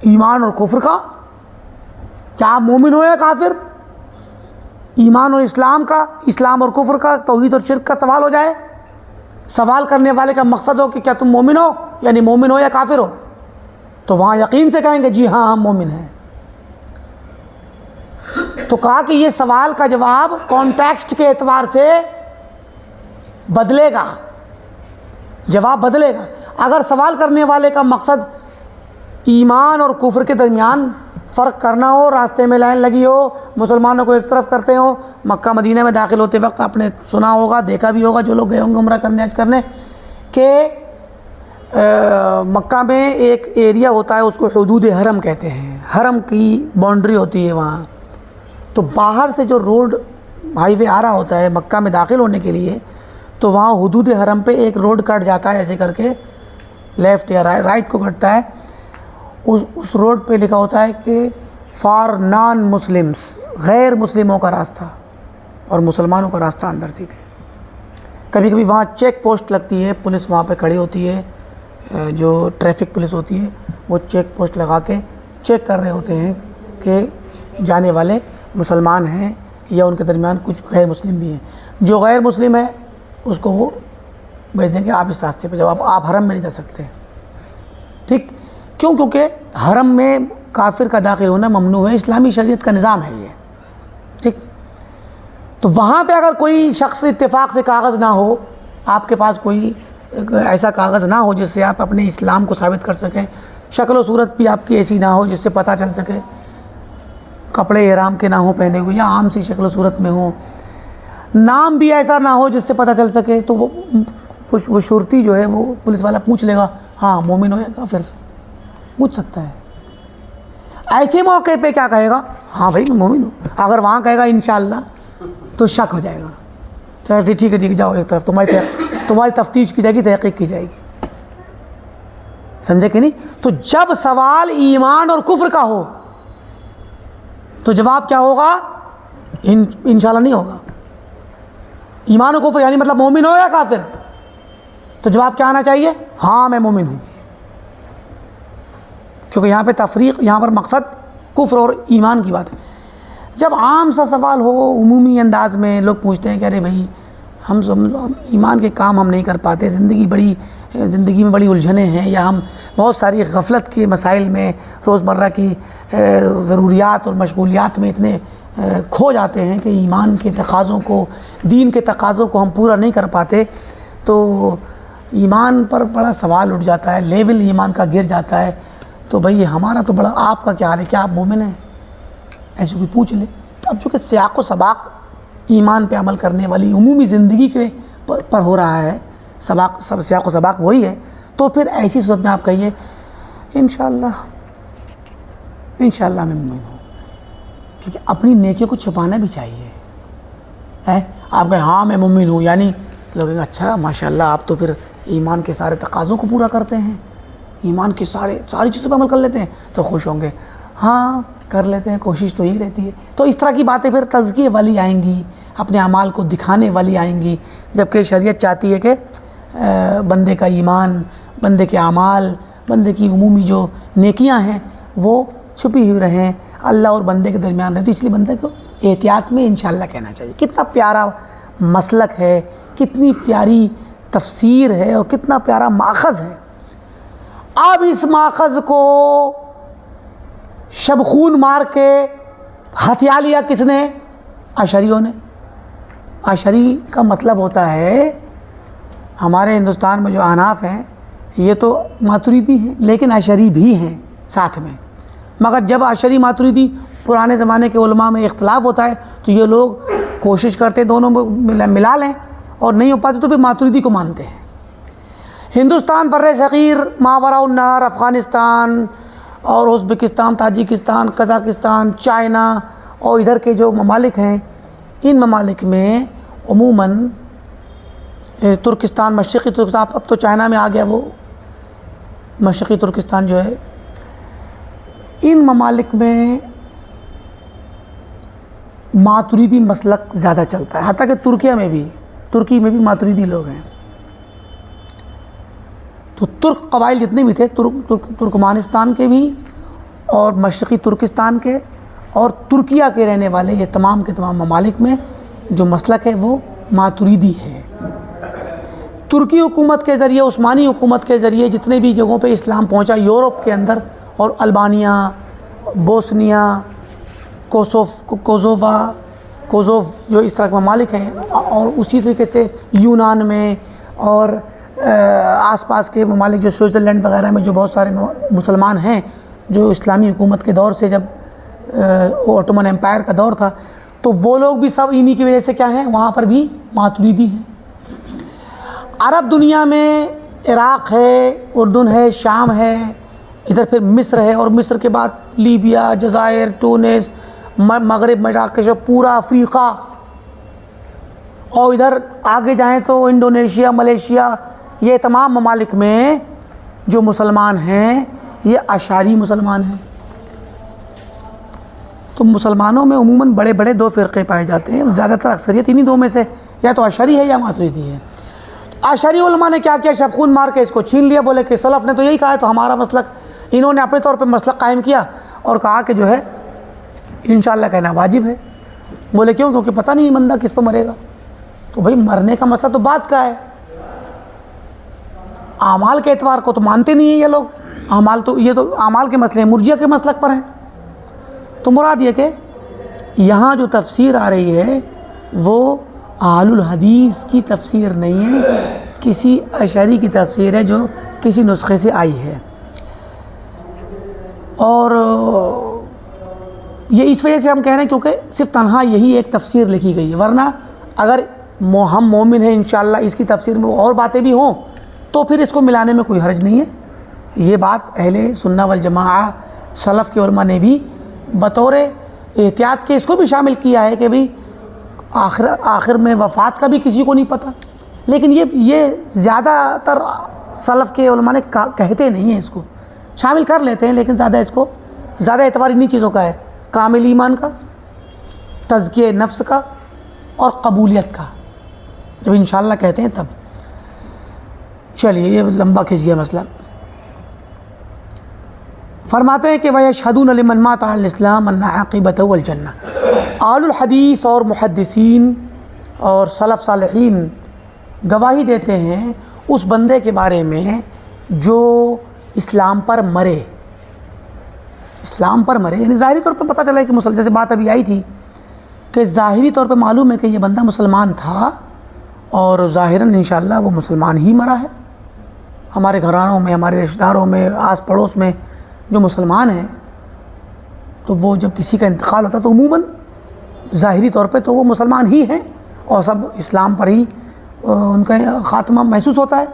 ایمان اور کفر کا، کیا آپ مومن ہو یا کافر، ایمان اور اسلام کا، اسلام اور کفر کا، توحید اور شرک کا سوال ہو جائے، سوال کرنے والے کا مقصد ہو کہ کیا تم مومن ہو، یعنی مومن ہو یا کافر ہو، تو وہاں یقین سے کہیں گے جی ہاں ہم مومن ہیں۔ تو کہا کہ یہ سوال کا جواب کانٹیکسٹ کے اعتبار سے بدلے گا، جواب بدلے گا۔ اگر سوال کرنے والے کا مقصد ایمان اور کفر کے درمیان فرق کرنا ہو، راستے میں لائن لگی ہو، مسلمانوں کو ایک طرف کرتے ہوں، مکہ مدینہ میں داخل ہوتے وقت آپ نے سنا ہوگا، دیکھا بھی ہوگا جو لوگ گئے ہوں گے عمرہ کرنے، حج کرنے، کہ مکہ میں ایک ایریا ہوتا ہے اس کو حدود حرم کہتے ہیں، حرم کی باؤنڈری ہوتی ہے وہاں۔ تو باہر سے جو روڈ ہائی وے آ رہا ہوتا ہے مکہ میں داخل ہونے کے لیے، تو وہاں حدود حرم پہ ایک روڈ کٹ جاتا ہے ایسے کر کے، لیفٹ یا رائٹ کو کٹتا ہے، اس روڈ پہ لکھا ہوتا ہے کہ فار نان مسلمس، غیر مسلموں کا راستہ، اور مسلمانوں کا راستہ اندر سیدھے۔ کبھی کبھی وہاں چیک پوسٹ لگتی ہے، پولیس وہاں پہ کھڑی ہوتی ہے، جو ٹریفک پولیس ہوتی ہے وہ چیک پوسٹ لگا کے چیک کر رہے ہوتے ہیں کہ جانے والے مسلمان ہیں یا ان کے درمیان کچھ غیر مسلم بھی ہیں۔ جو غیر مسلم ہے اس کو وہ بھیج دیں گے آپ اس راستے پہ جاؤ، آپ حرم میں نہیں جا سکتے، ٹھیک؟ کیونکہ حرم میں کافر کا داخل ہونا ممنوع ہے، اسلامی شریعت کا نظام ہے یہ، ٹھیک؟ تو وہاں پہ اگر کوئی شخص اتفاق سے کاغذ نہ ہو، آپ کے پاس کوئی ایسا کاغذ نہ ہو جس سے آپ اپنے اسلام کو ثابت کر سکیں، شکل و صورت بھی آپ کی ایسی نہ ہو جس سے پتہ چل سکے، کپڑے احرام کے نہ ہوں پہنے ہوئے یا عام سی شکل و صورت میں ہوں، نام بھی ایسا نہ ہو جس سے پتہ چل سکے، تو وہ شرطی جو ہے وہ پولیس والا پوچھ لے گا ہاں مومن ہو یا کافر، پوچھ سکتا ہے۔ ایسے موقع پہ کیا کہے گا؟ ہاں بھائی میں مومن ہوں۔ اگر وہاں کہے گا انشاءاللہ تو شک ہو جائے گا، چلو ٹھیک ہے جاؤ ایک طرف، تمہاری تفتیش کی جائے گی، تحقیق کی جائے گی، سمجھے کہ نہیں؟ تو جب سوال ایمان اور کفر کا ہو تو جواب کیا ہوگا؟ انشاءاللہ نہیں ہوگا۔ ایمان و کفر یعنی مطلب مومن ہو یا کافر، تو جواب کیا آنا چاہیے؟ ہاں میں مومن ہوں، کیونکہ یہاں پہ تفریق، یہاں پر مقصد کفر اور ایمان کی بات ہے۔ جب عام سا سوال ہو، عمومی انداز میں لوگ پوچھتے ہیں کہ ارے بھائی ہم ایمان کے کام ہم نہیں کر پاتے، زندگی میں بڑی الجھنیں ہیں، یا ہم بہت ساری غفلت کے مسائل میں، روزمرہ کی ضروریات اور مشغولیات میں اتنے کھو جاتے ہیں کہ ایمان کے تقاضوں کو، دین کے تقاضوں کو ہم پورا نہیں کر پاتے، تو ایمان پر بڑا سوال اٹھ جاتا ہے، لیول ایمان کا گر جاتا ہے۔ تو بھئی ہمارا تو بڑا، آپ کا کیا حال ہے، کیا آپ مومن ہیں؟ ایسے کوئی پوچھ لے۔ اب چونکہ سیاق و سباق ایمان پہ عمل کرنے والی عمومی زندگی کے پر ہو رہا ہے، سیاق و سباق وہی ہے، تو پھر ایسی صورت میں آپ کہیے انشاءاللہ میں مومن ہوں، کیونکہ اپنی نیکیوں کو چھپانا بھی چاہیے ہے۔ آپ کہیں ہاں میں مومن ہوں، یعنی لوگ کہیں اچھا ماشاءاللہ آپ تو پھر ایمان کے سارے تقاضوں کو پورا کرتے ہیں، ایمان کی ساری چیزوں پہ عمل کر لیتے ہیں، تو خوش ہوں گے۔ ہاں کر لیتے ہیں، کوشش تو یہی رہتی ہے۔ تو اس طرح کی باتیں پھر تزکیے والی آئیں گی، اپنے اعمال کو دکھانے والی آئیں گی، جبکہ شریعت چاہتی ہے کہ بندے کا ایمان، بندے کے اعمال، بندے کی عمومی جو نیکیاں ہیں وہ چھپی ہوئی رہیں، اللہ اور بندے کے درمیان رہیں، تو اس لیے بندے کو احتیاط میں انشاءاللہ کہنا چاہیے۔ کتنا پیارا مسلک ہے، کتنی پیاری تفسیر ہے، اور کتنا پیارا ماخذ ہے۔ اب اس ماخذ کو شب خون مار کے ہتھیا لیا کس نے؟ اشعریوں نے۔ اشعری کا مطلب ہوتا ہے، ہمارے ہندوستان میں جو احناف ہیں یہ تو ماتریدی ہیں لیکن اشعری بھی ہیں ساتھ میں، مگر جب اشعری ماتریدی پرانے زمانے کے علماء میں اختلاف ہوتا ہے تو یہ لوگ کوشش کرتے ہیں دونوں ملا لیں، اور نہیں ہو پاتے تو پھر ماتریدی کو مانتے ہیں۔ ہندوستان بر صغیر، ماوراء النہر، افغانستان اور ازبکستان، تاجکستان، قزاقستان، چائنا اور ادھر کے جو ممالک ہیں، ان ممالک میں عموماً ترکستان، مشرقی ترکستان، اب تو چائنا میں آ گیا وہ مشرقی ترکستان جو ہے، ان ممالک میں ماتریدی مسلک زیادہ چلتا ہے، حتیٰ کہ ترکی میں بھی ماتریدی لوگ ہیں۔ تو ترک قبائل جتنے بھی تھے، ترکمانستان کے بھی اور مشرقی ترکستان کے اور ترکیہ کے رہنے والے، یہ تمام کے تمام ممالک میں جو مسلک ہے وہ ماتریدی ہے۔ ترکی حکومت کے ذریعے، عثمانی حکومت کے ذریعے جتنے بھی جگہوں پہ اسلام پہنچا یورپ کے اندر، اور البانیہ، بوسنیا، کوزوو جو اس طرح کے ممالک ہیں، اور اسی طریقے سے یونان میں اور آس پاس کے ممالک جو سوئٹزرلینڈ وغیرہ میں جو بہت سارے مسلمان ہیں، جو اسلامی حکومت کے دور سے، جب اوٹومن امپائر کا دور تھا، تو وہ لوگ بھی سب انہی کی وجہ سے کیا ہیں، وہاں پر بھی ماتریدی ہیں۔ عرب دنیا میں عراق ہے، اردن ہے، شام ہے، ادھر پھر مصر ہے، اور مصر کے بعد لیبیا، جزائر، تونس، مغرب، مراکش، پورا افریقہ، اور ادھر آگے جائیں تو انڈونیشیا، ملیشیا، یہ تمام ممالک میں جو مسلمان ہیں یہ اشعری مسلمان ہیں۔ تو مسلمانوں میں عموماً بڑے بڑے دو فرقے پائے جاتے ہیں، زیادہ تر اکثریت انہی دو میں سے یا تو اشعری ہے یا ماتریدی ہے۔ اشعری علماء نے کیا کیا، شبخون مار کے اس کو چھین لیا، بولے کہ سلف نے تو یہی کہا ہے، تو ہمارا مسلک، انہوں نے اپنے طور پہ مسلک قائم کیا اور کہا کہ جو ہے انشاءاللہ کہنا واجب ہے۔ بولے کیوں؟ کیونکہ پتہ نہیں بندہ کس پہ مرے گا۔ تو بھائی مرنے کا مسئلہ تو بات کا ہے، اعمال کے اعتبار کو تو مانتے نہیں ہیں یہ لوگ، یہ تو اعمال کے مسئلے ہیں، مرجئہ کے مسلک پر ہیں۔ تو مراد یہ کہ یہاں جو تفسیر آ رہی ہے وہ اہل الحدیث کی تفسیر نہیں ہے، کسی اشعری کی تفسیر ہے جو کسی نسخے سے آئی ہے، اور یہ اس وجہ سے ہم کہہ رہے ہیں کیونکہ صرف تنہا یہی ایک تفسیر لکھی گئی ہے، ورنہ اگر ہم مومن ہیں انشاءاللہ اس کی تفسیر میں اور باتیں بھی ہوں تو پھر اس کو ملانے میں کوئی حرج نہیں ہے۔ یہ بات اہل سنہ والجماعہ سلف کے علماء نے بھی بطور احتیاط کے اس کو بھی شامل کیا ہے کہ بھئی آخر میں وفات کا بھی کسی کو نہیں پتہ، لیکن یہ زیادہ تر سلف کے علماء نے کہتے نہیں ہیں، اس کو شامل کر لیتے ہیں، لیکن زیادہ اعتبار انہی چیزوں کا ہے، کامل ایمان کا، تزکیہ نفس کا اور قبولیت کا، جب انشاءاللہ کہتے ہیں تب۔ چلیے، یہ لمبا کھنچ گیا مسئلہ۔ فرماتے ہیں کہ وَيَشْهَدُونَ لِمَنْ مَاتَ عَلَى الْإِسْلَامِ أَنَّ عَاقِبَتَهُ الْجَنَّةُ۔ اہل الحدیث اور محدثین اور سلف صالحین گواہی دیتے ہیں اس بندے کے بارے میں جو اسلام پر مرے، یعنی ظاہری طور پر پتہ چلا کہ جیسے بات ابھی آئی تھی کہ ظاہری طور پہ معلوم ہے کہ یہ بندہ مسلمان تھا، اور ظاہراً انشاءاللہ وہ مسلمان ہی مرا ہے۔ ہمارے گھرانوں میں، ہمارے رشتہ داروں میں، آس پڑوس میں جو مسلمان ہیں، تو وہ جب کسی کا انتقال ہوتا ہے تو عموماً ظاہری طور پہ تو وہ مسلمان ہی ہیں، اور سب اسلام پر ہی ان کا خاتمہ محسوس ہوتا ہے۔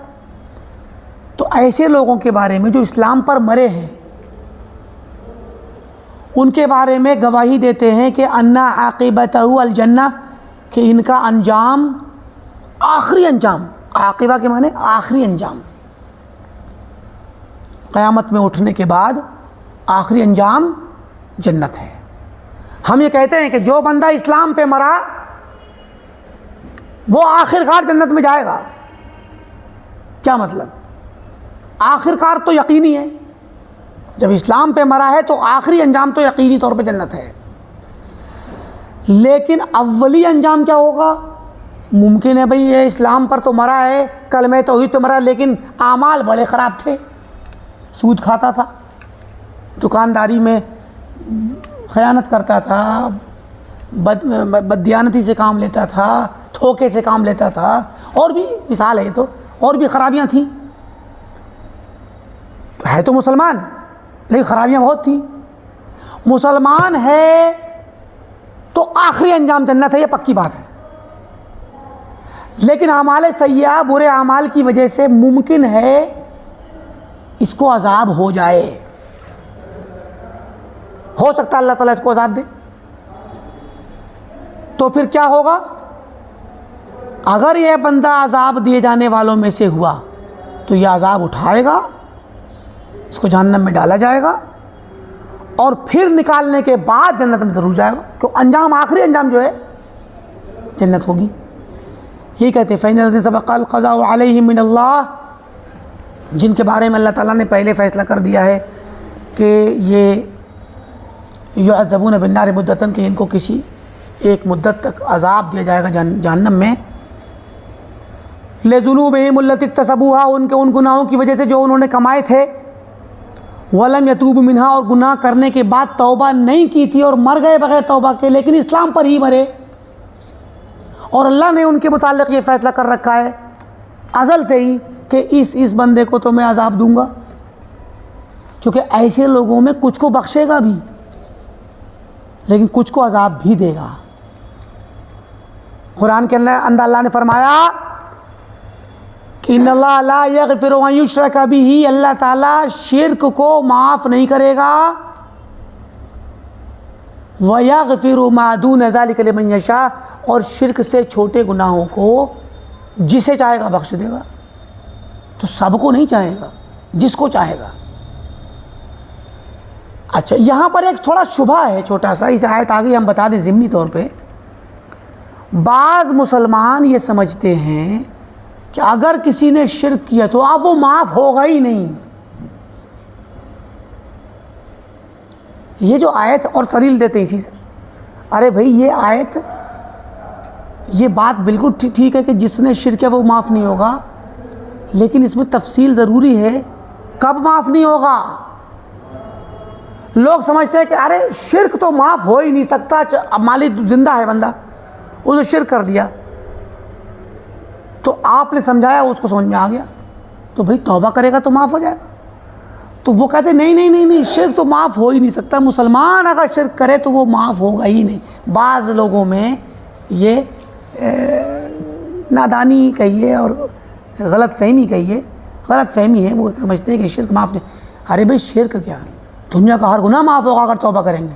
تو ایسے لوگوں کے بارے میں جو اسلام پر مرے ہیں، ان کے بارے میں گواہی دیتے ہیں کہ ان عاقبتہ الجنہ، کہ ان کا انجام، آخری انجام، عاقبہ کے معنی آخری انجام، قیامت میں اٹھنے کے بعد آخری انجام جنت ہے۔ ہم یہ کہتے ہیں کہ جو بندہ اسلام پہ مرا وہ آخر کار جنت میں جائے گا۔ کیا مطلب؟ آخر کار تو یقینی ہے، جب اسلام پہ مرا ہے تو آخری انجام تو یقینی طور پہ جنت ہے، لیکن اولی انجام کیا ہوگا؟ ممکن ہے بھئی یہ اسلام پر تو مرا ہے، کلمہ توحید پہ مرا، لیکن اعمال بڑے خراب تھے، سود کھاتا تھا، دکانداری میں خیانت کرتا تھا، بددیانتی سے کام لیتا تھا، دھوکے سے کام لیتا تھا، اور بھی مثال ہے، تو اور بھی خرابیاں تھیں، ہے تو مسلمان لیکن خرابیاں بہت تھیں۔ مسلمان ہے تو آخری انجام جنت ہے، یہ پکی بات ہے، لیکن اعمال سیئہ، برے اعمال کی وجہ سے ممکن ہے اس کو عذاب ہو جائے، ہو سکتا ہے اللہ تعالیٰ اس کو عذاب دے۔ تو پھر کیا ہوگا؟ اگر یہ بندہ عذاب دیے جانے والوں میں سے ہوا تو یہ عذاب اٹھائے گا، اس کو جہنم میں ڈالا جائے گا، اور پھر نکالنے کے بعد جنت میں ضرور جائے گا، کہ انجام آخری انجام جو ہے جنت ہوگی۔ یہ کہتے ہیں فَإِنَّ الَّذِينَ سَبَقَ الْقَضَاءُ عَلَيْهِم مِّنَ اللَّهِ، جن کے بارے میں اللہ تعالیٰ نے پہلے فیصلہ کر دیا ہے کہ یہ يُعَذَّبُونَ بِالنَّارِ مُدَّةً، کہ ان کو کسی ایک مدت تک عذاب دیا جائے گا جہنم میں، لِذُنُوبِهِمُ الَّتِي اكْتَسَبُوهَا، ان گناہوں کی وجہ سے جو انہوں نے کمائے تھے، وَلَمْ يَتُوبُوا مِنْهَا، اور گناہ کرنے کے بعد توبہ نہیں کی تھی اور مر گئے بغیر توبہ کے، لیکن اسلام پر ہی مرے، اور اللہ نے ان کے متعلق یہ فیصلہ کر رکھا ہے ازل سے ہی کہ اس بندے کو تو میں عذاب دوں گا، کیونکہ ایسے لوگوں میں کچھ کو بخشے گا بھی لیکن کچھ کو عذاب بھی دے گا۔ قرآن کے اندر اللہ نے فرمایا کہ ان اللہ لا یغفر ان یشرک بہ، اللہ تعالیٰ شرک کو معاف نہیں کرے گا، وَيَغْفِرُ مَا دُونَ ذَلِكَ لِمَن یشاء، اور شرک سے چھوٹے گناہوں کو جسے چاہے گا بخش دے گا، تو سب کو نہیں چاہے گا، جس کو چاہے گا۔ اچھا یہاں پر ایک تھوڑا شبہ ہے چھوٹا سا، اس آیت آگے ہم بتا دیں ضمنی طور پہ، بعض مسلمان یہ سمجھتے ہیں کہ اگر کسی نے شرک کیا تو اب وہ معاف ہوگا ہی نہیں۔ یہ جو آیت، اور دلیل دیتے ہیں اسی سے، ارے بھائی یہ آیت، یہ بات بالکل ٹھیک ہے کہ جس نے شرک کیا وہ معاف نہیں ہوگا، لیکن اس میں تفصیل ضروری ہے، کب معاف نہیں ہوگا؟ لوگ سمجھتے ہیں کہ ارے شرک تو معاف ہو ہی نہیں سکتا، اب مالک زندہ ہے بندہ، اسے شرک کر دیا، تو آپ نے سمجھایا، اس کو سمجھ میں آ گیا، تو بھائی توبہ کرے گا تو معاف ہو جائے گا۔ تو وہ کہتے ہیں نہیں، شرک تو معاف ہو ہی نہیں سکتا، مسلمان اگر شرک کرے تو وہ معاف ہوگا ہی نہیں۔ بعض لوگوں میں یہ نادانی کہیے اور غلط فہمی کہیے، غلط فہمی ہے، وہ سمجھتے ہیں کہ شرک معاف نہیں۔ ارے بھائی شرک کیا، دنیا کا ہر گناہ معاف ہوگا اگر توبہ کریں گے۔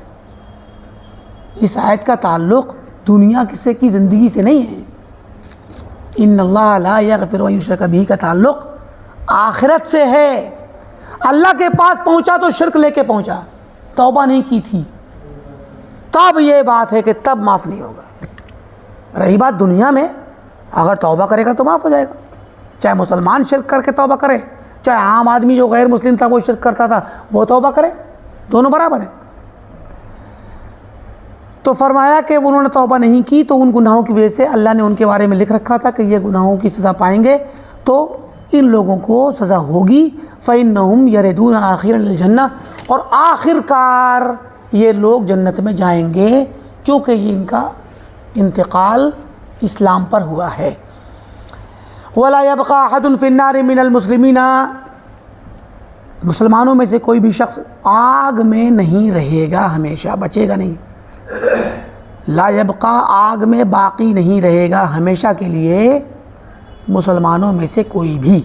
اس آیت کا تعلق دنیا کسی کی زندگی سے نہیں ہے، ان اللہ لا یغفر ان یشرک بہ کا تعلق آخرت سے ہے۔ اللہ کے پاس پہنچا تو شرک لے کے پہنچا، توبہ نہیں کی تھی، تب یہ بات ہے کہ تب معاف نہیں ہوگا۔ رہی بات دنیا میں، اگر توبہ کرے گا تو معاف ہو جائے گا، چاہے مسلمان شرک کر کے توبہ کرے، چاہے عام آدمی جو غیر مسلم تھا وہ شرک کرتا تھا وہ توبہ کرے، دونوں برابر ہیں۔ تو فرمایا کہ انہوں نے توبہ نہیں کی تو ان گناہوں کی وجہ سے اللہ نے ان کے بارے میں لکھ رکھا تھا کہ یہ گناہوں کی سزا پائیں گے، تو ان لوگوں کو سزا ہوگی۔ فَإِنَّهُمْ يَرِدُونَ آخِرًا الْجَنَّةِ، اور آخر کار یہ لوگ جنت میں جائیں گے، کیونکہ یہ ان کا انتقال اسلام پر ہوا ہے۔ وَلَا يَبْقَى أَحَدٌ فِي النَّارِ مِنَ الْمُسْلِمِينَ، مسلمانوں میں سے کوئی بھی شخص آگ میں نہیں رہے گا، ہمیشہ بچے گا نہیں۔ لا یبقى، آگ میں باقی نہیں رہے گا ہمیشہ کے لیے مسلمانوں میں سے کوئی بھی،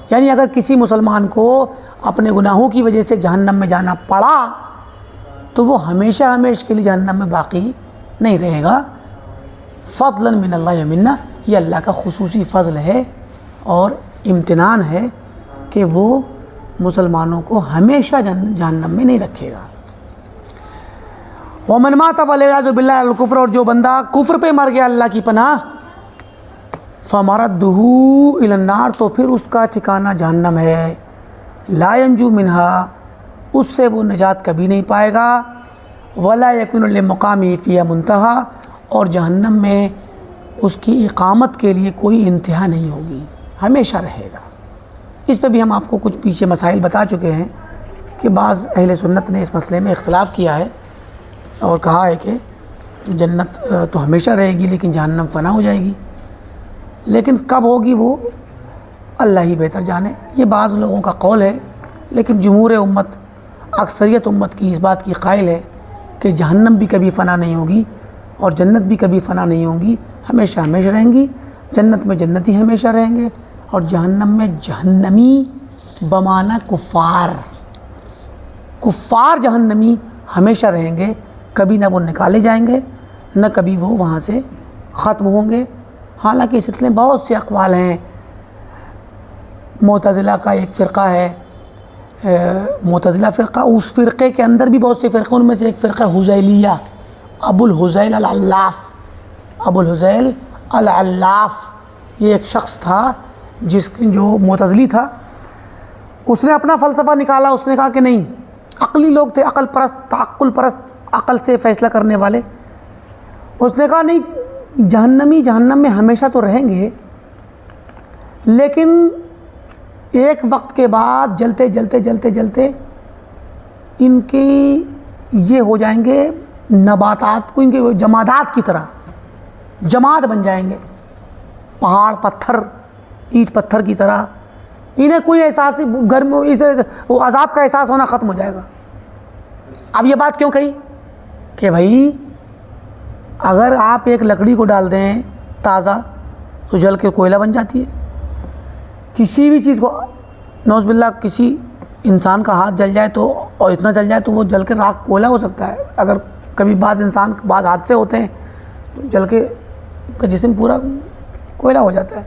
یعنی اگر کسی مسلمان کو اپنے گناہوں کی وجہ سے جہنم میں جانا پڑا تو وہ ہمیشہ کے لیے جہنم میں باقی نہیں رہے گا۔ فضلا من اللہ ومنا، یہ اللہ کا خصوصی فضل ہے اور امتنان ہے کہ وہ مسلمانوں کو ہمیشہ جہنم میں نہیں رکھے گا۔ ومن مات والعیاذ باللہ علی الکفر، اور جو بندہ کفر پہ مر گیا اللہ کی پناہ، فمردہ الی النار، تو پھر اس کا ٹھکانہ جہنم ہے، لا ینجو منہا، اس سے وہ نجات کبھی نہیں پائے گا، ولا یکون لمقامہ فیہا منتہا، اور جہنم میں اس کی اقامت کے لیے کوئی انتہا نہیں ہوگی، ہمیشہ رہے گا۔ اس پہ بھی ہم آپ کو کچھ پیچھے مسائل بتا چکے ہیں کہ بعض اہل سنت نے اس مسئلے میں اختلاف کیا ہے اور کہا ہے کہ جنت تو ہمیشہ رہے گی لیکن جہنم فنا ہو جائے گی، لیکن کب ہوگی وہ اللہ ہی بہتر جانے۔ یہ بعض لوگوں کا قول ہے، لیکن جمہور امت، اکثریت امت کی اس بات کی قائل ہے کہ جہنم بھی کبھی فنا نہیں ہوگی اور جنت بھی کبھی فنا نہیں ہوگی، ہمیشہ رہیں گی۔ جنت میں جنتی ہمیشہ رہیں گے اور جہنم میں جہنمی بمعنی کفار جہنمی ہمیشہ رہیں گے، کبھی نہ وہ نکالے جائیں گے نہ کبھی وہ وہاں سے ختم ہوں گے۔ حالانکہ اس سلسلے میں بہت سے اقوال ہیں، معتزلہ کا ایک فرقہ ہے، معتزلہ فرقہ، اس فرقے کے اندر بھی بہت سے فرقے، ان میں سے ایک فرقہ حذیلیہ، ابو الحذیل العلاف، ابو الحذیل العلاف، یہ ایک شخص تھا جو معتزلی تھا. اس نے اپنا فلسفہ نکالا. اس نے کہا کہ نہیں، عقلی لوگ تھے، عقل پرست، تعقل پرست، عقل سے فیصلہ کرنے والے. اس نے کہا نہیں، جہنمی جہنم میں ہمیشہ تو رہیں گے، لیکن ایک وقت کے بعد جلتے جلتے جلتے جلتے ان کی یہ ہو جائیں گے نباتات کو، ان کے جمادات کی طرح جماد بن جائیں گے، پہاڑ پتھر، اینٹ پتھر کی طرح. انہیں کوئی احساس گرم عذاب کا احساس ہونا ختم ہو جائے گا. اب یہ بات کیوں کہی کہ بھائی اگر آپ ایک لکڑی کو ڈال دیں تازہ تو جل کے کوئلہ بن جاتی ہے. کسی بھی چیز کو، نعوذ باللہ کسی انسان کا ہاتھ جل جائے تو، اور اتنا جل جائے تو وہ جل کے راکھ کوئلہ ہو سکتا ہے. اگر کبھی بعض حادثے ہوتے ہیں تو جل کے ان کا جسم پورا کوئلہ ہو جاتا ہے.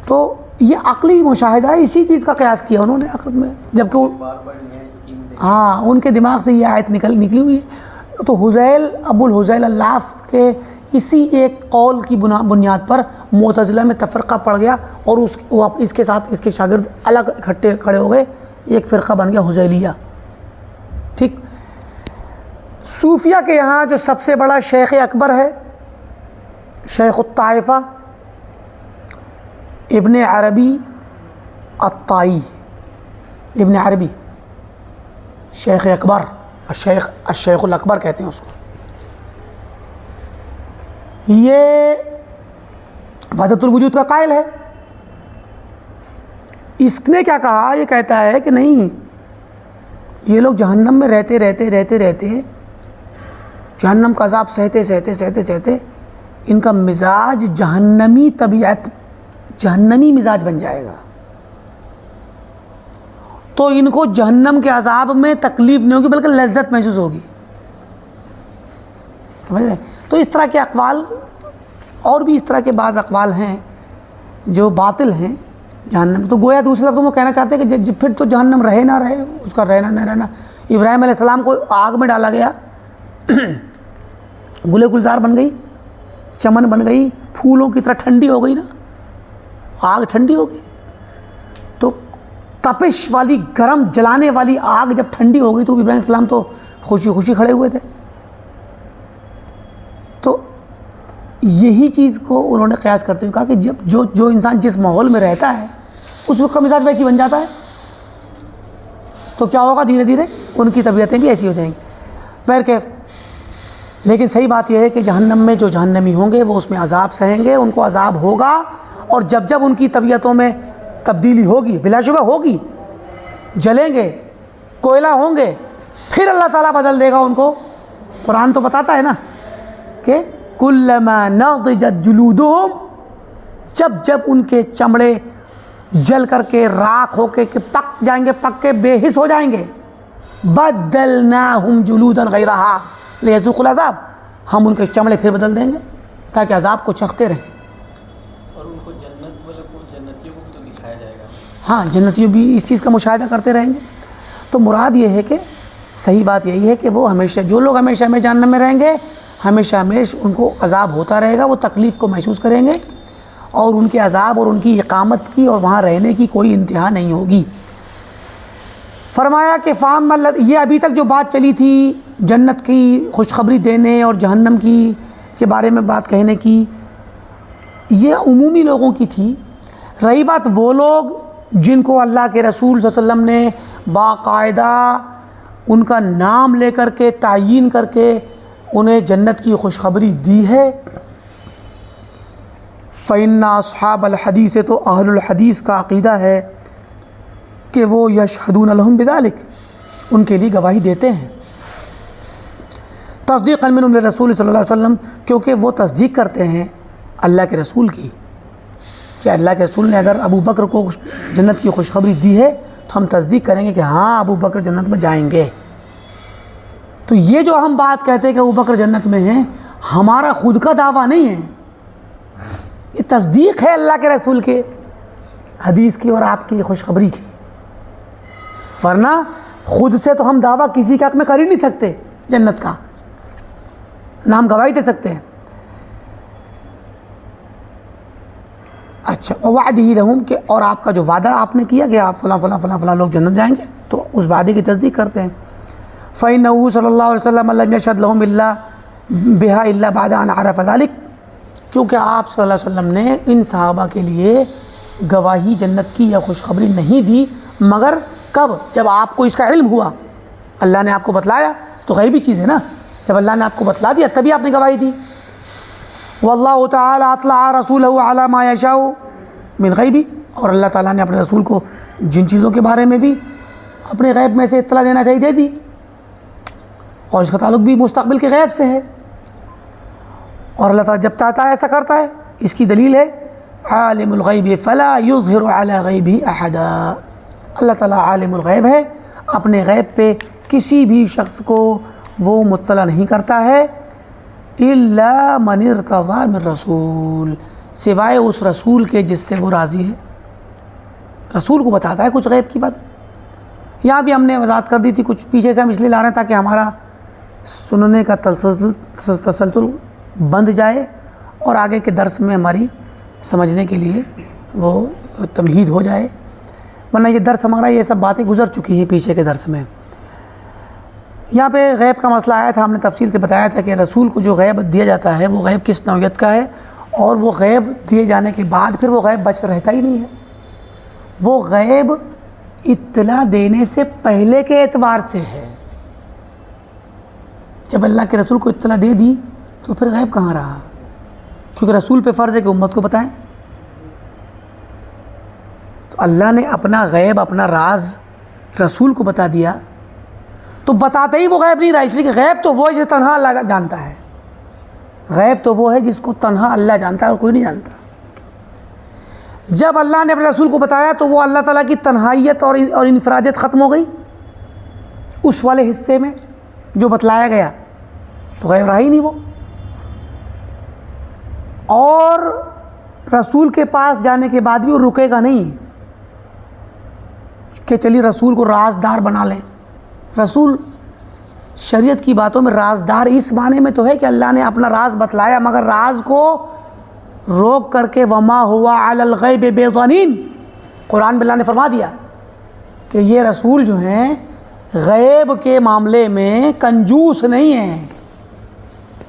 تو یہ عقلی مشاہدہ ہے، اسی چیز کا قیاس کیا انہوں نے عقل میں، جبکہ ہاں ان کے دماغ سے یہ آیت نکلی ہوئی ہے. تو حذیل، ابو الحذیل العلاف کے اسی ایک قول کی بنیاد پر معتزلہ میں تفرقہ پڑ گیا، اور اس کے ساتھ اس کے شاگرد الگ اکٹھے کھڑے ہو گئے، ایک فرقہ بن گیا حذیلیہ. ٹھیک. صوفیہ کے یہاں جو سب سے بڑا شیخ اکبر ہے، شیخ الطائفہ ابن عربی الطائی، ابن عربی شیخ اکبر، الشیخ الاکبر کہتے ہیں اس کو. یہ وحدت الوجود کا قائل ہے. اس نے کیا کہا، یہ کہتا ہے کہ نہیں، یہ لوگ جہنم میں رہتے رہتے رہتے رہتے جہنم کا عذاب سہتے سہتے سہتے سہتے ان کا مزاج جہنمی طبیعت، جہنمی مزاج بن جائے گا. تو ان کو جہنم کے عذاب میں تکلیف نہیں ہوگی بلکہ لذت محسوس ہوگی. سمجھ رہے؟ تو اس طرح کے اقوال، اور بھی اس طرح کے بعض اقوال ہیں جو باطل ہیں جہنم. تو گویا دوسرے لفظوں میں کہنا چاہتے ہیں کہ پھر تو جہنم رہے نہ رہے، اس کا رہنا نہ رہنا. ابراہیم علیہ السلام کو آگ میں ڈالا گیا، گلے گلزار بن گئی، چمن بن گئی، پھولوں کی طرح ٹھنڈی ہو گئی نا، آگ ٹھنڈی ہو گئی. تو تپش والی، گرم جلانے والی آگ جب ٹھنڈی ہو گئی تو ابراہیم علیہ السلام تو خوشی خوشی کھڑے ہوئے تھے. تو یہی چیز کو انہوں نے قیاس کرتے ہوئے کہا کہ جب جو انسان جس ماحول میں رہتا ہے اس وقت کا مزاج ویسی بن جاتا ہے، تو کیا ہوگا، دھیرے دھیرے ان کی طبیعتیں بھی ایسی ہو جائیں گی. بہرکیف، لیکن صحیح بات یہ ہے کہ جہنم میں جو جہنمی ہوں گے وہ اس میں عذاب سہیں گے، ان کو عذاب ہوگا. اور جب ان کی طبیعتوں میں تبدیلی ہوگی، بلا شبہ ہوگی، جلیں گے، کوئلہ ہوں گے، پھر اللہ تعالیٰ بدل دے گا ان کو. قرآن تو بتاتا ہے نا کہ کلما نضجت جلودہم، جب ان کے چمڑے جل کر کے راکھ ہو کے پک جائیں گے، پک کے بے حس ہو جائیں گے، بدلناہم جلودا غیرہا لیذوقوا العذاب، ہم ان کے چمڑے پھر بدل دیں گے تاکہ عذاب کو چکھتے رہیں. اور ان کو جنت والے کو، جنتیوں کو بھی تو دکھایا جائے گا. ہاں، جنتیوں بھی اس چیز کا مشاہدہ کرتے رہیں گے. تو مراد یہ ہے کہ صحیح بات یہی ہے کہ وہ ہمیشہ، جو لوگ ہمیشہ ہمیشہ جہنم میں رہیں گے، ہمیشہ ہمیشہ ان کو عذاب ہوتا رہے گا، وہ تکلیف کو محسوس کریں گے، اور ان کے عذاب اور ان کی اقامت کی اور وہاں رہنے کی کوئی انتہا نہیں ہوگی. فرمایا کہ فام، یہ ابھی تک جو بات چلی تھی جنت کی خوشخبری دینے اور جہنم کی کے بارے میں بات کہنے کی، یہ عمومی لوگوں کی تھی. رہی بات وہ لوگ جن کو اللہ کے رسول صلی اللہ علیہ وسلم نے باقاعدہ ان کا نام لے کر کے تعیین کر کے انہیں جنت کی خوشخبری دی ہے. فإن أصحاب الحدیث، تو اہل الحدیث کا عقیدہ ہے کہ وہ یشہدون لہم بذلک، ان کے لیے گواہی دیتے ہیں، تصدیقا منہم للرسول صلی اللہ علیہ وسلم، کیونکہ وہ تصدیق کرتے ہیں اللہ کے رسول کی، کہ اللہ کے رسول نے اگر ابو بکر کو جنت کی خوشخبری دی ہے تو ہم تصدیق کریں گے کہ ہاں ابو بکر جنت میں جائیں گے. تو یہ جو ہم بات کہتے ہیں کہ ابو بکر جنت میں ہیں، ہمارا خود کا دعویٰ نہیں ہے، یہ تصدیق ہے اللہ کے رسول کے حدیث کی اور آپ کی خوشخبری کی. ورنہ خود سے تو ہم دعویٰ کسی کے حق میں کر ہی نہیں سکتے جنت کا، نہ ہم گواہی دے سکتے ہیں۔ اچھا، وعدہ لہم، کہ اور آپ کا جو وعدہ آپ نے کیا کہ آپ فلاں فلاں فلاں فلاں لوگ جنت جائیں گے، تو اس وعدے کی تصدیق کرتے ہیں۔ فإنه صلی اللہ علیہ وسلم لم یشهد لهم الا بها الا بعد ان عرف ذلك، کیونکہ آپ صلی اللہ علیہ وسلم نے ان صحابہ کے لیے گواہی جنت کی یا خوشخبری نہیں دی مگر کب؟ جب آپ کو اس کا علم ہوا، اللہ نے آپ کو بتلایا، تو غیبی چیز ہے نا، جب اللہ نے آپ کو بتلا دیا تبھی آپ نے گواہی دی۔ واللہ تعالی اطلع رسولہ علی ما یشاء من غیبی، اور اللہ تعالیٰ نے اپنے رسول کو جن چیزوں کے بارے میں بھی اپنے غیب میں سے اطلاع دینا چاہیے دے دی، اور اس کا تعلق بھی مستقبل کے غیب سے ہے، اور اللہ تعالیٰ جب چاہتا ہے ایسا کرتا ہے۔ اس کی دلیل ہے عالم الغیب فلا یظہر علی غیبہ احدا، اللہ تعالیٰ عالم الغیب ہے، اپنے غیب پہ کسی بھی شخص کو وہ مطلع نہیں کرتا ہے، الا من ارتضی من رسول، سوائے اس رسول کے جس سے وہ راضی ہے، رسول کو بتاتا ہے کچھ غیب کی بات۔ یہاں بھی ہم نے وضاحت کر دی تھی، کچھ پیچھے سے ہم اس لیے لا رہے ہیں تاکہ ہمارا سننے کا تسلسل بند جائے اور آگے کے درس میں ہماری سمجھنے کے لیے وہ تمہید ہو جائے، ورنہ یہ درس ہمارا یہ سب باتیں گزر چکی ہیں پیچھے کے درس میں۔ یہاں پہ غیب کا مسئلہ آیا تھا، ہم نے تفصیل سے بتایا تھا کہ رسول کو جو غیب دیا جاتا ہے وہ غیب کس نوعیت کا ہے، اور وہ غیب دیے جانے کے بعد پھر وہ غیب بچ رہتا ہی نہیں ہے، وہ غیب اطلاع دینے سے پہلے کے اعتبار سے ہے۔ جب اللہ کے رسول کو اطلاع دے دی تو پھر غیب کہاں رہا، کیونکہ رسول پہ فرض ہے کہ امت کو بتائیں۔ تو اللہ نے اپنا غیب، اپنا راز رسول کو بتا دیا، تو بتاتے ہی وہ غیب نہیں رہا، اس لیے کہ غیب تو وہ ہے جسے تنہا اللہ جانتا ہے، غیب تو وہ ہے جس کو تنہا اللہ جانتا ہے اور کوئی نہیں جانتا۔ جب اللہ نے اپنے رسول کو بتایا تو وہ اللہ تعالیٰ کی تنہائیت اور انفرادیت ختم ہو گئی اس والے حصے میں جو بتلایا گیا، تو غیب رہا ہی نہیں وہ۔ اور رسول کے پاس جانے کے بعد بھی وہ رکے گا نہیں کہ چلیے رسول کو رازدار بنا لیں۔ رسول شریعت کی باتوں میں رازدار اس معنی میں تو ہے کہ اللہ نے اپنا راز بتلایا، مگر راز کو روک کر کے وما ہوا علی الغیب بضنین، قرآن میں اللہ نے فرما دیا کہ یہ رسول جو ہیں غیب کے معاملے میں کنجوس نہیں ہیں،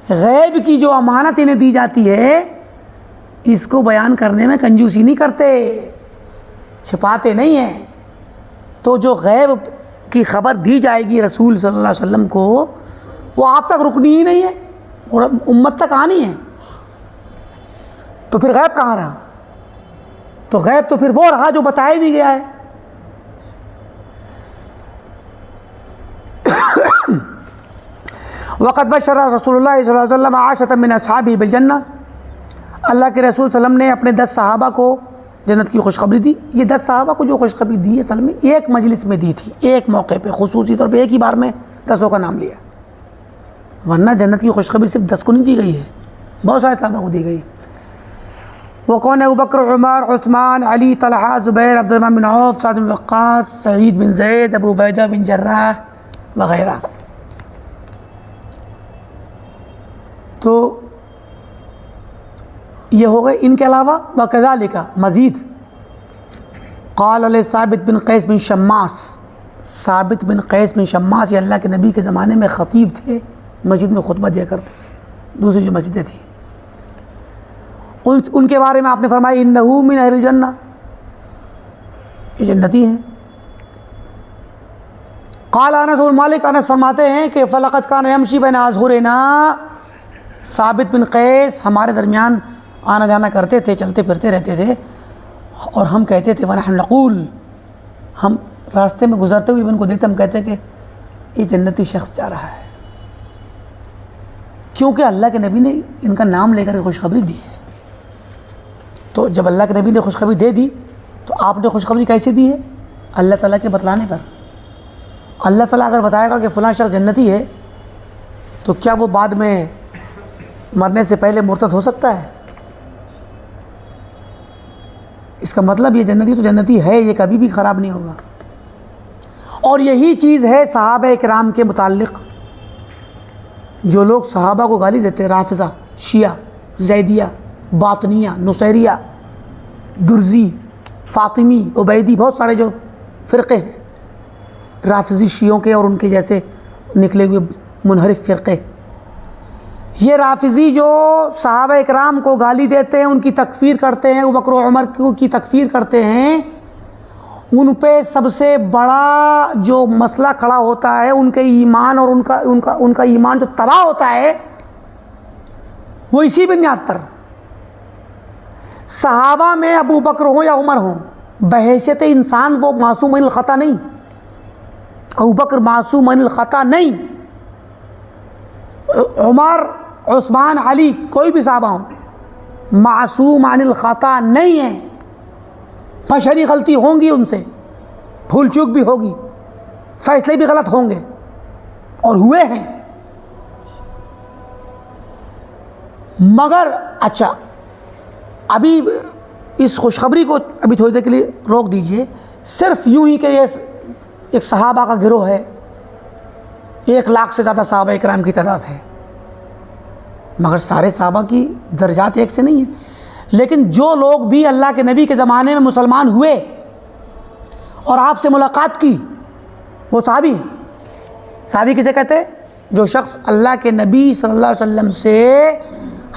غیب کی جو امانت انہیں دی جاتی ہے اس کو بیان کرنے میں کنجوسی نہیں کرتے، چھپاتے نہیں ہیں۔ تو جو غیب کی خبر دی جائے گی رسول صلی اللہ علیہ وسلم کو، وہ آپ تک رکنی ہی نہیں ہے اور امت تک آنی ہے، تو پھر غیب کہاں رہا؟ تو غیب تو پھر وہ رہا جو بتایا بھی گیا ہے۔ وقد بشر رسول اللہ صلی اللہ علیہ وسلم عاشرة من اصحابہ بالجنہ، اللہ کے رسول صلی اللہ علیہ وسلم نے اپنے 10 صحابہ کو جنت کی خوشخبری دی۔ یہ 10 صحابہ کو جو خوشخبری دی اصل میں ایک مجلس میں دی تھی، ایک موقع پہ خصوصی طور پہ ایک ہی بار میں 10 کا نام لیا، ورنہ جنت کی خوشخبری صرف 10 کو نہیں دی گئی ہے، بہت سارے صحابہ کو دی گئی۔ وہ کون ہے؟ ابوبکر، عمر، عثمان، علی، طلحہ، زبیر، عبد الرحمن بن عوف، سعد بن وقاص، سعید بن زید، ابو عبیدہ بن جراح وغیرہ۔ تو یہ ہو گئے۔ ان کے علاوہ وکذالک، مزید قال علیہ ثابت بن قیس بن شماس، ثابت بن قیس بن شماس یہ اللہ کے نبی کے زمانے میں خطیب تھے، مسجد میں خطبہ دیا کرتے، دوسری جو مسجدیں تھیں ان کے بارے میں آپ نے فرمایا انہو من اہل الجنہ، یہ جنتی ہیں۔ قال انس بن مالک، انس فرماتے ہیں کہ فلقد کان یمشی بین اظہرنا، ثابت بن قیس ہمارے درمیان آنا جانا کرتے تھے، چلتے پھرتے رہتے تھے، اور ہم کہتے تھے ونحن نقول، ہم راستے میں گزرتے ہوئے ان کو دیکھتے ہم کہتے کہ یہ جنتی شخص جا رہا ہے، کیونکہ اللہ کے نبی نے ان کا نام لے کر خوشخبری دی ہے۔ تو جب اللہ کے نبی نے خوشخبری دے دی تو آپ نے خوشخبری کیسے دی ہے؟ اللہ تعالیٰ کے بتلانے پر۔ اللہ تعالیٰ اگر بتائے گا کہ فلاں شخص جنتی ہے تو کیا وہ بعد میں مرنے سے پہلے مرتد ہو سکتا ہے؟ اس کا مطلب یہ جنتی تو جنتی ہے، یہ کبھی بھی خراب نہیں ہوگا۔ اور یہی چیز ہے صحابہ اکرام کے متعلق. جو لوگ صحابہ کو گالی دیتے ہیں، رافضہ، شیعہ، زیدیہ، باطنیہ، نصیریہ، درزی، فاطمی، عبیدی، بہت سارے جو فرقے ہیں رافضی شیعوں کے اور ان کے جیسے نکلے ہوئے منحرف فرقے، یہ رافضی جو صحابہ اکرام کو گالی دیتے ہیں، ان کی تکفیر کرتے ہیں، ابوبکر و عمر کی تکفیر کرتے ہیں، ان پہ سب سے بڑا جو مسئلہ کھڑا ہوتا ہے ان کے ایمان اور ان کا ایمان جو تباہ ہوتا ہے وہ اسی بنیاد پر. صحابہ میں ابو بکر ہوں یا عمر ہوں، بحیثیت انسان وہ معصوم من الخطا نہیں. ابو بکر معصوم من الخطا نہیں، عمر، عثمان، علی، کوئی بھی صحابہ ہوں معصوم عن الخطا نہیں ہیں. بشری غلطی ہوں گی، ان سے بھول چوک بھی ہوگی، فیصلے بھی غلط ہوں گے اور ہوئے ہیں. مگر اچھا، ابھی اس خوشخبری کو ابھی تھوڑی دیر کے لیے روک دیجئے. صرف یوں ہی کہ یہ ایک صحابہ کا گروہ ہے، 1,00,000 سے زیادہ صحابہ اکرام کی تعداد ہے، مگر سارے صحابہ کی درجات ایک سے نہیں ہیں. لیکن جو لوگ بھی اللہ کے نبی کے زمانے میں مسلمان ہوئے اور آپ سے ملاقات کی وہ صحابی ہیں. صحابی کسے کہتے ہیں؟ جو شخص اللہ کے نبی صلی اللہ علیہ وسلم سے